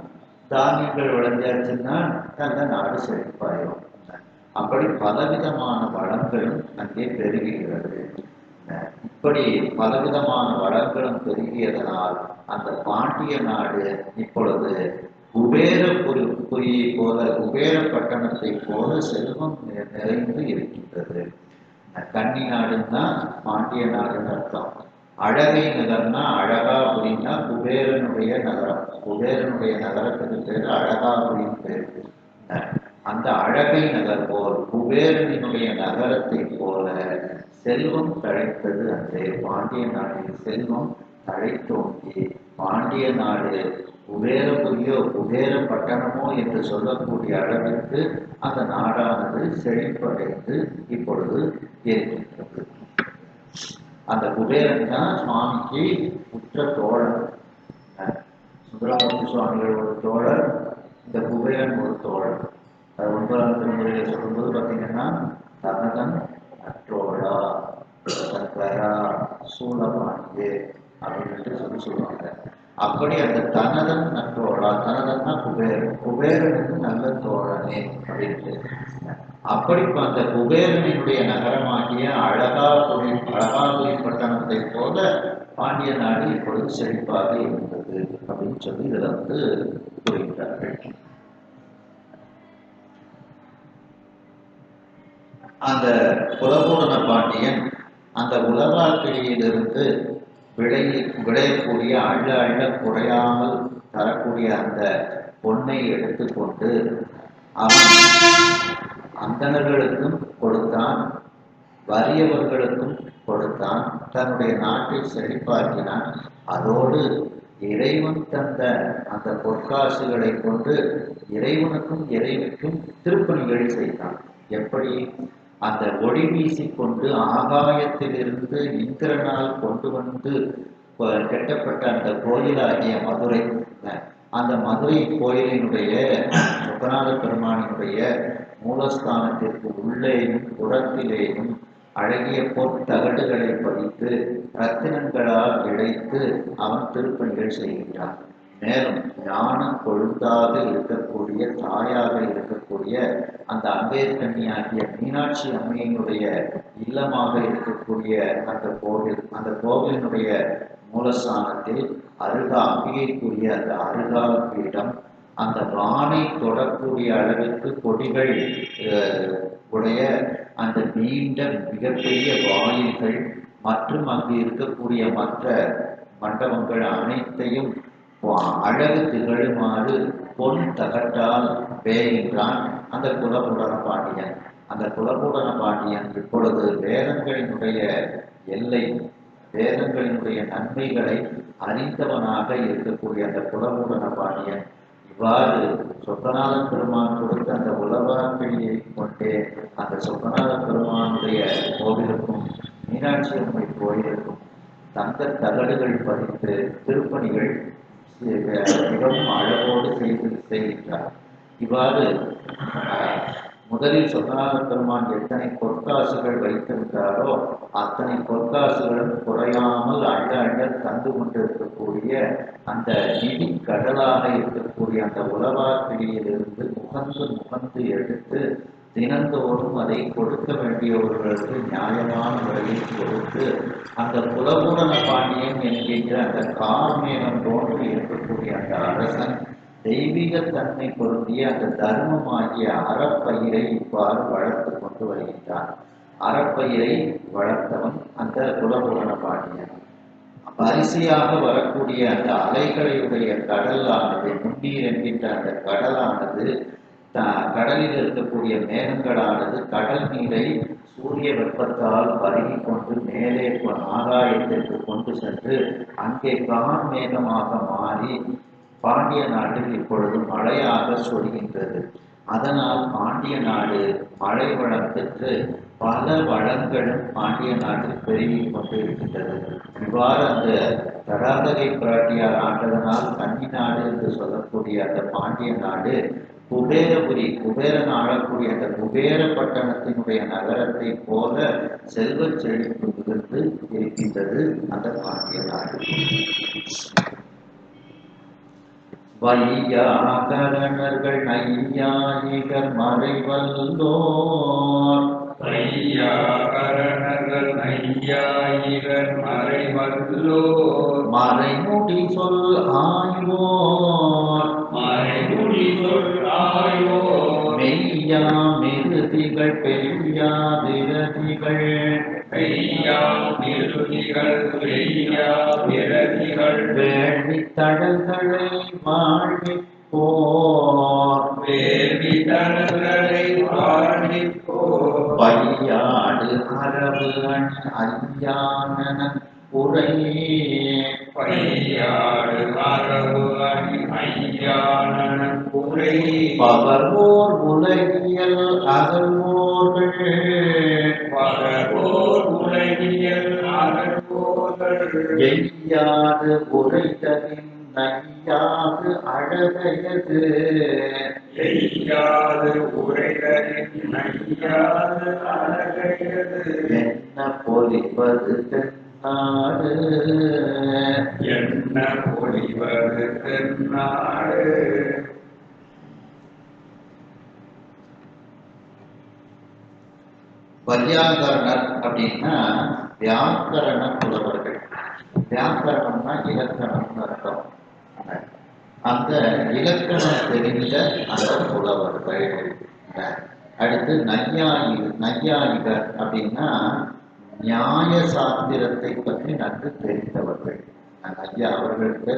தானியங்கள் விளைஞ்சாச்சுன்னா நல்ல நாடு செழிப்பாயிரும். அப்படி பலவிதமான வளங்களும் அங்கே பெருகுகிறது. இப்படி பலவிதமான வளங்களும் பெருகியதனால் அந்த பாண்டிய நாடு இப்பொழுது குபேரபுரியை போல, குபேர பட்டணத்தை போல செல்வம் நிறைந்து இருக்கின்றது. கன்னி நாடுன்னா பாண்டிய நாடுன்னு அர்த்தம். அழகை நகர்னா அழகாபுரின்னா குபேரனுடைய நகரம். குபேரனுடைய நகரத்துக்கு பேர் அழகாபுரின்னு பேர். அந்த அழகை நகர் போல் குபேரனுடைய நகரத்தை போல செல்வம் தழைத்தது அன்றே. பாண்டிய நாட்டில் செல்வம் தழைத்தோங்கி பாண்டிய நாடு குபேரபுரியோ குபேர பட்டணமோ என்று சொல்லக்கூடிய அளவிற்கு அந்த நாடானது செழிப்படைந்து இப்பொழுது இருக்கின்றது. அந்த குபேரன் தான் சுவாமிக்கு உற்ற தோழர். சுந்தரமூர்த்தி சுவாமிகள் ஒரு தோழர், இந்த குபேரன் ஒரு தோழர். அது 9ஆம் திருமுறையில் சொல்லும்போது பார்த்தீங்கன்னா தனதன் அற்றோழா சங்கரா சூலபாண்டியே அப்படின்னு சொல்லுவாங்க. அப்படி அந்த தனதன் நற்றோழா, தனதன்னா குபேரன், குபேரனுக்கு நல்ல தோழனே அப்படின்ட்டு. அப்படி அந்த குபேரனுடைய நகரமாகிய அழகாபுரி பட்டணத்தை போல பாண்டிய நாடு இப்பொழுது செழிப்பாக இருந்தது அப்படின்னு சொல்லி இதுல கூறுகிறார்கள். அந்த குலபூரண பாண்டியன் அந்த உலகாக்கிழியிலிருந்து விளையக்கூடிய அள்ள அள்ள குறையாமல் தரக்கூடிய அந்த பொன்னை எடுத்துக்கொண்டு அவன் அந்தணர்களுக்கும் கொடுத்தான், வறியவர்களுக்கும் கொடுத்தான், தன்னுடைய நாட்டை செழிப்பாக்கினான். அதோடு இறைவன் தந்த அந்த பொற்காசுகளை கொண்டு இறைவனுக்கும் இறைவிக்கும் திருப்பணிகள் செய்தான். எப்படி? அந்த ஒளி வீசிக்கொண்டு ஆகாயத்திலிருந்து இந்திரனால் கொண்டு வந்து கட்டப்பட்ட அந்த கோயிலாகிய மதுரை, அந்த மதுரை கோயிலினுடைய சொக்கநாத பெருமானினுடைய மூலஸ்தானத்திற்கு உள்ளேயும் புறத்திலேயும் அழகிய பொற்தகடுகளை பதித்து ரத்தினங்களால் இழைத்து அவன் திருப்பணிகள் செய்கின்றான். மேலும் ஞான கொழுந்தாக இருக்கக்கூடிய தாயாக இருக்கக்கூடிய அந்த அம்பேத்கன்னியாகிய மீனாட்சி அம்மையினுடைய இல்லமாக இருக்கக்கூடிய அந்த கோவிலினுடைய மூலஸ்தானத்தில் அம்பிகைக்குரிய அந்த அருகால் பீடம், அந்த வானை தொடக்கூடிய அளவிற்கு கொடிகள் உடைய அந்த நீண்ட மிகப்பெரிய வாயில்கள் மற்றும் அங்கு இருக்கக்கூடிய மற்ற மண்டபங்கள் அனைத்தையும் அழகு திகழுமாறு பொன் தகட்டால் வேகின்றான் அந்த குலபூரண பாண்டியன். அந்த குலபூரண பாண்டியன் இப்பொழுது வேதங்களினுடைய எல்லை, வேதங்களினுடைய நன்மைகளை அறிந்தவனாக இருக்கக்கூடிய அந்த குலபூரண பாண்டியன் இவ்வாறு சொக்கநாத பெருமான் கொடுத்த அந்த உலகாக்கிழியை கொண்டே அந்த சொக்கநாத பெருமானுடைய கோவிலுக்கும் மீனாட்சி அம்மை கோயிலுக்கும் தங்க தகடுகள் பதித்து திருப்பணிகள் மிகவும் அழகோடு செய்கின்றார். இவ்வாறு முதலில் சொக்கநாத பெருமான் எத்தனை பொற்காசுகள் வைத்திருந்தாரோ அத்தனை பொற்காசுகளும் குறையாமல் அள்ள அள்ள தந்து கொண்டிருக்கக்கூடிய அந்த நிதி கடலாக இருக்கக்கூடிய அந்த உலகாக்கிழியிலிருந்து முகந்து எடுத்து தினந்தோறும் அதை கொடுக்க வேண்டியவர்களுக்கு நியாயமான முறையில் கொடுத்து அந்த குலபூரண பாண்டியன் என்கின்ற அந்த கார்மேகம் போன்று இருக்கக்கூடிய அந்த அரசன் தெய்வீக தன்மை பொருந்திய அந்த தர்மமாகிய அறப்பயிரை இவ்வாறு வளர்த்து கொண்டு வருகின்றான். அறப்பயிரை வளர்த்தவன் அந்த குலபூரண பாண்டியன். பரிசையாக வரக்கூடிய அந்த அலைகளையுடைய கடலானது, முன்னீர் என்கின்ற அந்த கடலானது, கடலில் இருக்கக்கூடிய மேகங்களானது கடல் நீரை சூரிய வெப்பத்தால் பருகி கொண்டு மேலே ஆகாயத்திற்கு கொண்டு சென்று அங்கே கார் மேகமாக மாறி பாண்டிய நாட்டில் இப்பொழுது மழையாக சொல்கின்றது. அதனால் பாண்டிய நாடு மழை வளம் பெற்று பல வளங்களும் பாண்டிய நாட்டில் பெருகிக் கொண்டு இருக்கின்றது. இவ்வாறு அந்த தடாகை பிராட்டியார் ஆண்டதனால் கன்னி நாடு என்று சொல்லக்கூடிய அந்த பாண்டிய நாடு குபேரபுரி, குபேரன் ஆளக்கூடிய அந்த குபேர பட்டணத்தினுடைய நகரத்தை போல செல்வச் செழிப்பு மிகுந்து இருக்கின்றது அந்த பாண்டிய நாடு. வையாகரணர்கள் நையாயிகர் மறைவல்லோர், வையாகரணர்கள் நையாயிகர் மறைவல்லோர், மறைமுடி சொல் ஆய்வோர், மறைமுடி சொல் ஆய்வோர், மெய்யா மிருதிகள் பெய்யா விரதிகள், மெய்யா மிருதிகள் விதிகள் செய்யா விரதிகள் வேள்வி தடல்களை வாழ்விப்போர் வேள்வி தடல்களை வாழ்விப்போர் பையாடு அரவு அணி ஐயானன் உரையே பையாடு மரபு அணி ஐயான குறை பகர்வோர் உலகியல் அகழ்வோர்கள் பகர்வோர் உலகியல் அகழ்வோர்கள் எய்யாது உரைதலின் நையாது அழகையது எய்யாது உரைகளின் நையாது அழகையது என்ன பொலிவது தென்னாடு என்ன பொழிவது தென்னாடு வையாகரணர் அப்படின்னா வியாக்கரண புலவர்கள். வியாக்கரணம்னா இலக்கணம்னு அர்த்தம். அந்த இலக்கணம் தெரிந்த அந்த புலவர்கள். அடுத்து நையாயிகர் அப்படின்னா நியாய சாஸ்திரத்தை பற்றி நன்கு தெரிந்தவர்கள். அவர்களுக்கு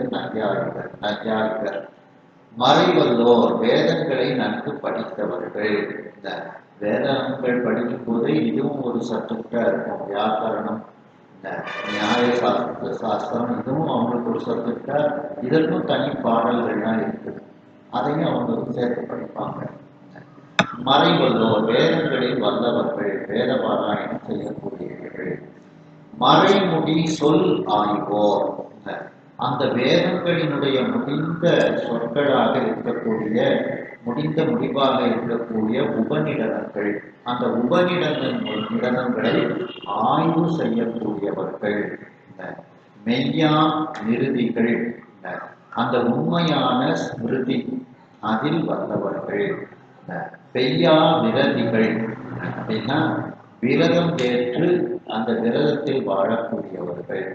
நையாயிகர். மறைவல்லோர் வேதங்களை நன்கு படித்தவர்கள். இந்த வேதங்கள் படிக்கும் போது இதுவும் ஒரு சப்ஜெக்டா இருக்கும். வியாக்கரணம், நியாய சாஸ்திரம் இதுவும் அவங்களுக்கு ஒரு சப்ஜெக்டா, இதற்கும் தனி பாடல்கள்லாம் இருக்குது. அதையும் அவங்க சேர்த்து படிப்பாங்க. மறைவல்லோர் வேதங்களில் வல்லவர்கள், வேத பாராயணம் செய்யக்கூடியவர்கள். மறைமுடி சொல் ஆய்வோர், அந்த வேதங்களினுடைய முடிந்த சொற்களாக இருக்கக்கூடிய, முடிந்த முடிவாக இருக்கக்கூடிய உபநிடதங்கள், அந்த உபநிடதங்களை ஆய்வு செய்யக்கூடியவர்கள். மெய்யா நிருதிகள், அந்த உண்மையான ஸ்மிருதி அதில் வல்லவர்கள். பெய்யா விரதிகள் அப்படின்னா விரதம் ஏற்று அந்த விரதத்தில் வாழக்கூடியவர்கள்.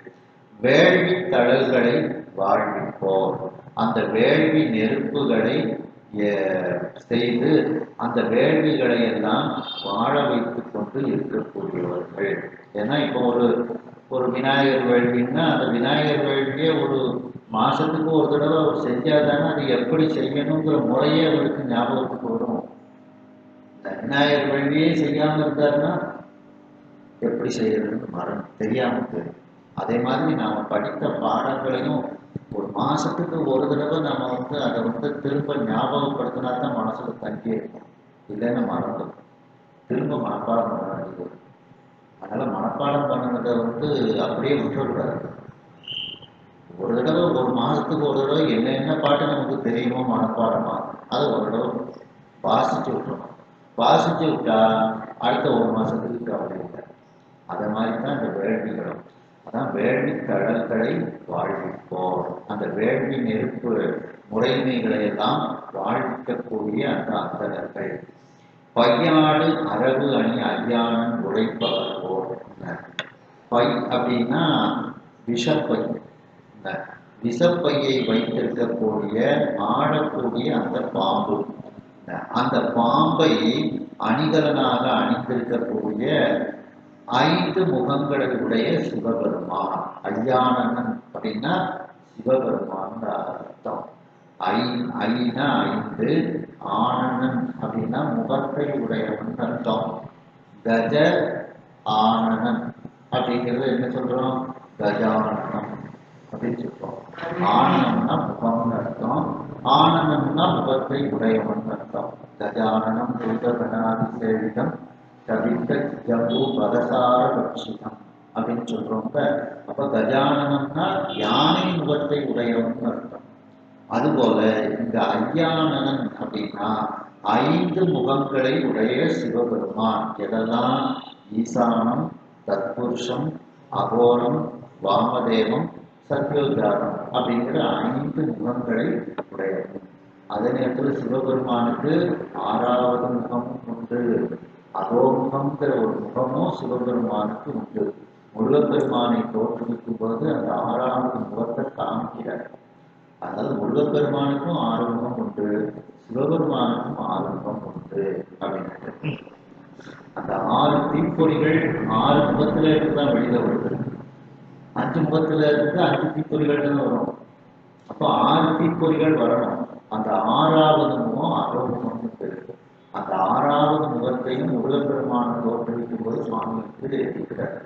வேள்வி தழல்களை வாழ்விப்போர், அந்த வேள்வி நெருப்புகளை செய்து அந்த வேள்விகளை எல்லாம் வாழ வைத்துக் கொண்டு இருக்கக்கூடியவர்கள். ஏன்னா இப்போ ஒரு விநாயகர் வேள்வின்னா அந்த விநாயகர் வேள்வியை ஒரு மாசத்துக்கு ஒரு தடவை அவர் செஞ்சாதானே அது எப்படி செய்யணுங்கிற முறையே அவருக்கு ஞாபகத்துக்கு வரும். இந்த விநாயகர் வேள்வியே செய்யாமல் இருந்தாருன்னா எப்படி செய்யறதுன்னு மரம் தெரியாம போயிடும். அதே மாதிரி நாம படித்த பாடங்களையும் ஒரு மாசத்துக்கு ஒரு தடவை நம்ம அதை திரும்ப ஞாபகப்படுத்தினா தான் மனசுல தங்கி இருக்கும். இல்லைன்னா மறந்துடும், திரும்ப மனப்பாடம் பண்ண வேண்டியது. அதனால மனப்பாடம் பண்ணதை அப்படியே விட்டுறக்கூடாது. ஒரு தடவை ஒரு மாசத்துக்கு ஒரு தடவை என்ன பாட்டு நமக்கு தெரியுமோ மனப்பாடமா அதை ஒரு தடவை வாசிச்சு விட்டுறணும். வாசிச்சு விட்டா அடுத்த ஒரு மாசத்துக்கு கவலை இல்லை. அதை மாதிரி தான் இந்த வேள்விகளும். அதான் வேள்வி கடல்களை வாழ்விப்போர், அந்த வேள்வி நெருப்பு முறைமைகளை எல்லாம் வாழ்விக்கக்கூடிய அந்த அந்தனர்கள். பையாடு அரவு அணி ஐயானன் உழைப்பவர் போர். பை அப்படின்னா விஷப்பை. இந்த விஷப்பையை வைத்திருக்கக்கூடிய ஆடக்கூடிய அந்த பாம்பு, அந்த பாம்பை அணிகலனாக அணிந்திருக்கக்கூடிய 5 முகங்களை உடைய சிவபெருமான். ஐயானன் அப்படின்னா சிவபெருமான் அர்த்தம். ஐனா 5, ஆனனன் அப்படின்னா முகத்தை உடையவன் அர்த்தம். கஜ ஆனனன் அப்படிங்கிறது என்ன சொல்றோம்? கஜானனம் அப்படின்னு சொல்றோம். ஆனனம்னா முகம்னு அர்த்தம், ஆனனம்னா முகத்தை உடையவன் அர்த்தம். கஜானனம் பூதகணாதி சேவிதம் கவித்த ஜம்பு பதசார பட்சிதம் அப்படின்னு சொல்றோங்க. அப்ப கஜானனம்னா யானை முகத்தை உடையவன் அர்த்தம். அதுபோல இந்த ஐயானனன் அப்படின்னா 5 முகங்களை உடைய சிவபெருமான். எதெல்லாம்? ஈசானம், தத்புருஷம், அகோரம், வாமதேவம், சத்யோஜாதம் அப்படிங்கிற 5 முகங்களை உடையவன். அதே நேரத்தில் சிவபெருமானுக்கு 6வது முகம் உண்டு. அதோமுகம்ங்கிற ஒரு முகமும் சிவபெருமானுக்கு உண்டு. முருகப்பெருமானை தோற்றுவிக்கும் போது அந்த 6வது முகத்தை காமிக்கிறார். அதனால முருகப்பெருமானுக்கும் 6 முகம் உண்டு, சிவபெருமானுக்கும் 6 முகம் உண்டு அப்படின்ட்டு. அந்த 6 தீப்பொறிகள் 6 முகத்தில இருந்துதான் வெளியில வருது. 5 முகத்துல இருந்து 5 தீப்பொறிகள் தான் வரும். அப்போ 6 தீப்பொறிகள் வரணும். அந்த 6வது முகம் அகமுகம்னு பேரு. அந்த 6வது முகத்தையும் முருகப்பெருமான தோற்றுவிக்கும் போது சுவாமி கீழே இருக்கிறார்.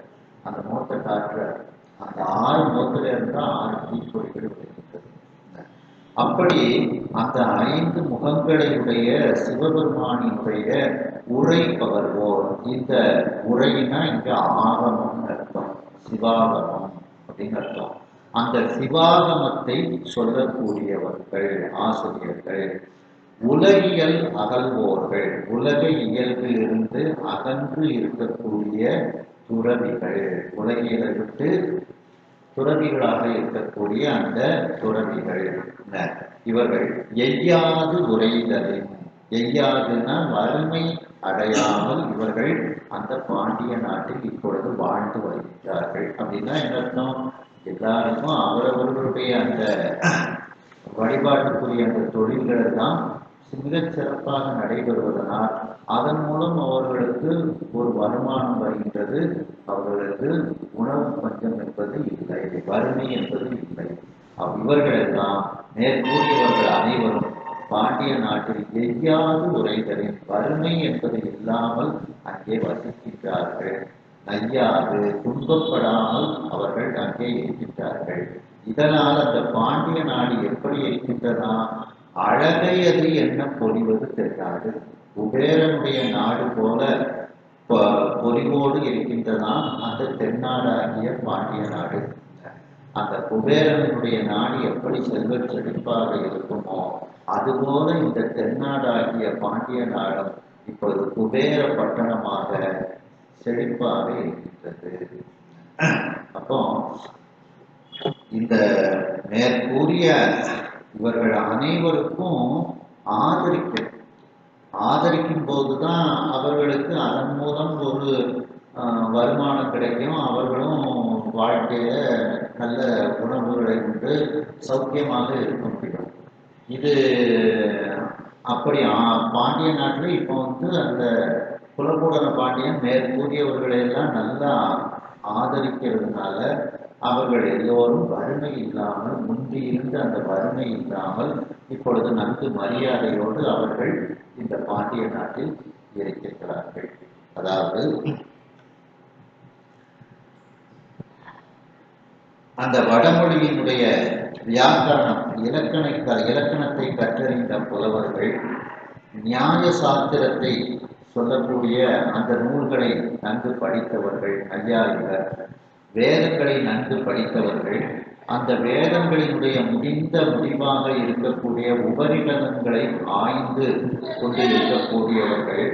அந்த முகத்தை காட்டுறார். அந்த 6 முகத்துல இருந்தா 6 தீப்பொறிகள் வருகின்றது. அப்படி அந்த 5 முகங்களையுடைய சிவபெருமானினுடைய உரை பகர்வோர். இந்த உரையினா இங்க ஆகமம் அர்த்தம், சிவாகமம் அப்படின்னு அர்த்தம். அந்த சிவாகமத்தை சொல்லக்கூடியவர்கள் ஆசிரியர்கள். உலகியல் அகல்வோர்கள், உலக இயல்பிலிருந்து அகன்று இருக்கக்கூடிய துறவிகள், உலகியலை விட்டு துறவிகளாக இருக்கக்கூடிய அந்த துறவிகள். இவர்கள் எய்யாது உரைதலின், எய்யாதுன்னா வறுமை அடையாமல் இவர்கள் அந்த பாண்டிய நாட்டில் இப்பொழுது வாழ்ந்து வருகின்றார்கள். அப்படின்னா என்ன அர்த்தம்? எல்லாருக்கும் அவரவர்களுடைய அந்த வழிபாட்டுக்குரிய அந்த தொழில்கள் தான் மிகச் சிறப்பாக நடைபெறுவதனால் அதன் மூலம் அவர்களுக்கு ஒரு வருமானம் வருகின்றது. அவர்களுக்கு உணவு பஞ்சம் என்பது இல்லை, வறுமை என்பது இல்லை. இவர்களெல்லாம் மேற்கூறியவர்கள் அனைவரும் பாண்டிய நாட்டில் எய்யாது உரைகளின் வறுமை என்பது இல்லாமல் அங்கே வசிக்கின்றார்கள். நையாது துன்பப்படாமல் அவர்கள் அங்கே இருக்கின்றார்கள். இதனால் அந்த பாண்டிய நாடு எப்படி இருக்கின்றதா? அழகையது என்ன பொழிவது தெரியாது. குபேரனுடைய நாடு போல பொலிவோடு இருக்கின்றதா அந்த தென்னாடாகிய பாண்டிய நாடு. அந்த குபேரனுடைய நாடு எப்படி செல்வ செழிப்பாக இருக்குமோ அதுபோல இந்த தென்னாடாகிய பாண்டிய நாடும் இப்பொழுது குபேர பட்டணமாக செழிப்பாக இருக்கின்றது. அப்போ இந்த மேற்கூறிய இவர்கள் அனைவருக்கும் ஆதரிக்கும் போதுதான் அவர்களுக்கு அதன் மூலம் ஒரு வருமானம் கிடைக்கும். அவர்களும் வாழ்க்கையில நல்ல உணவுகளை உண்டு சௌக்கியமாக இருக்க முடியும். இது அப்படி பாண்டிய நாட்டில் இப்போ அந்த குலகூடன பாண்டியன் மேற்கூறியவர்களை எல்லாம் நல்லா ஆதரிக்கிறதுனால அவர்கள் எல்லோரும் வறுமை இல்லாமல், முந்தி இருந்த அந்த வறுமை இல்லாமல் இப்பொழுது நன்கு மரியாதையோடு அவர்கள் இந்த பாண்டிய நாட்டில் இருக்கின்றார்கள். அதாவது அந்த வடமொழியினுடைய வியாக்கரணம் இலக்கணத்தை கற்றறிந்த புலவர்கள் நியாய சாஸ்திரத்தை சொல்லக்கூடிய அந்த நூல்களை நன்கு படித்தவர்கள் நையாயிகர், வேதங்களை நன்கு படித்தவர்கள், அந்த வேதங்களினுடைய முடிவாக இருக்கக்கூடிய உபரிடங்களை ஆய்ந்து கொண்டு இருக்கக்கூடியவர்கள்,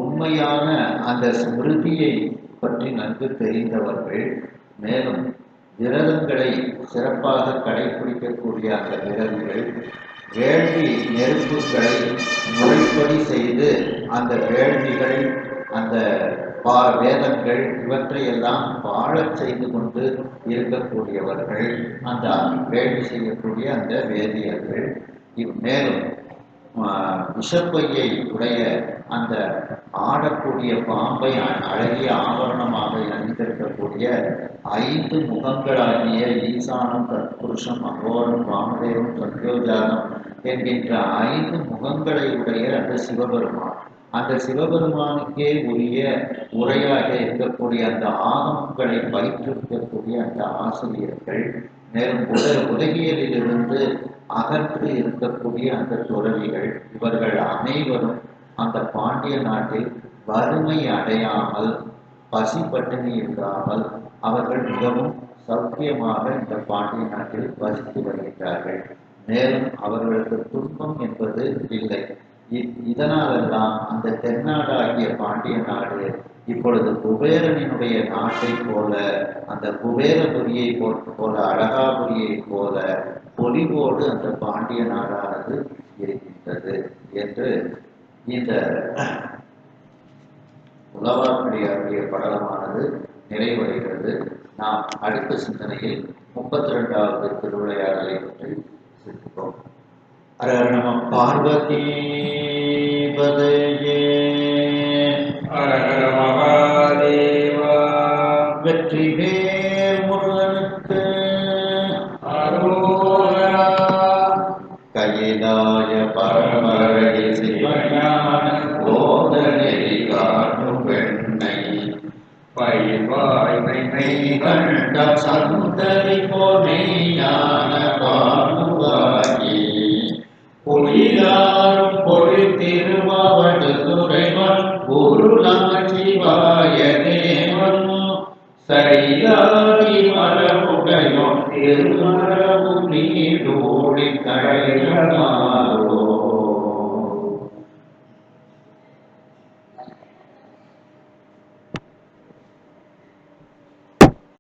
உண்மையான அந்த ஸ்மிருதியை பற்றி நன்கு தெரிந்தவர்கள், மேலும் விரதங்களை சிறப்பாக கடைபிடிக்கக்கூடிய அந்த விரதிகள், வேள்வி நெருப்புகளை முறைப்படி செய்து அந்த வேள்விகள் அந்த வேதங்கள் இவற்றையெல்லாம் வாழச் செய்து கொண்டு இருக்கக்கூடியவர்கள், அந்த வேள்வி செய்யக்கூடிய அந்த வேதியர்கள். மேலும் விஷப்பையை உடைய அந்த ஆடக்கூடிய பாம்பை அழகிய ஆபரணமாக அணிந்திருக்கக்கூடிய 5 முகங்களாகிய ஈசானம், தத்புருஷம், அகோரம், வாமதேவம், சத்யோஜானம் என்கின்ற 5 முகங்களை உடைய அந்த சிவபெருமான், அந்த சிவபெருமானுக்கே உரிய உரையாக இருக்கக்கூடிய அந்த ஆகமங்களை பயிற்றிருக்கக்கூடிய அந்த ஆசிரியர்கள், மேலும் உலகியலிலிருந்து அகன்று இருக்கக்கூடிய அந்த துறவிகள், இவர்கள் அனைவரும் அந்த பாண்டிய நாட்டில் வறுமை அடையாமல், பசி பட்டினி இல்லாமல் அவர்கள் மிகவும் சௌக்கியமாக இந்த பாண்டிய நாட்டில் வசித்து வருகின்றார்கள். மேலும் அவர்களுக்கு துன்பம் என்பது இல்லை. இதனாலெல்லாம் அந்த தென்னாடாகிய பாண்டிய நாடு இப்பொழுது குபேரனினுடைய நாட்டை போல, அந்த குபேரபுரியை போல, அழகாபுரியை போல பொலிவோடு அந்த பாண்டிய நாடானது இருக்கின்றது என்று இந்த உலவாப்பிடியாருடைய படலமானது நிறைவடைகிறது. நாம் அடுத்த சிந்தனையில் 32வது திருவிளையாடலை பற்றி சிந்திப்போம். ஹர நம பார்வதி பதையே, ஹர ஹர மகாதேவா. வெற்றிவேல் முருகனுக்கு சகிதாய பரமரை சிவஞான போதனை காணும் வெண்ணை பயிர்வாய்மை கண்ட சந்தரி போனை ஞான பாடுவாயி பொய்யாரும் பொழில் திருமாவடு துறைவன் குரு நமச்சிவாய தேவன் சரியாகி மரமுடையோன் திருமரபு நீடோடி கழையமா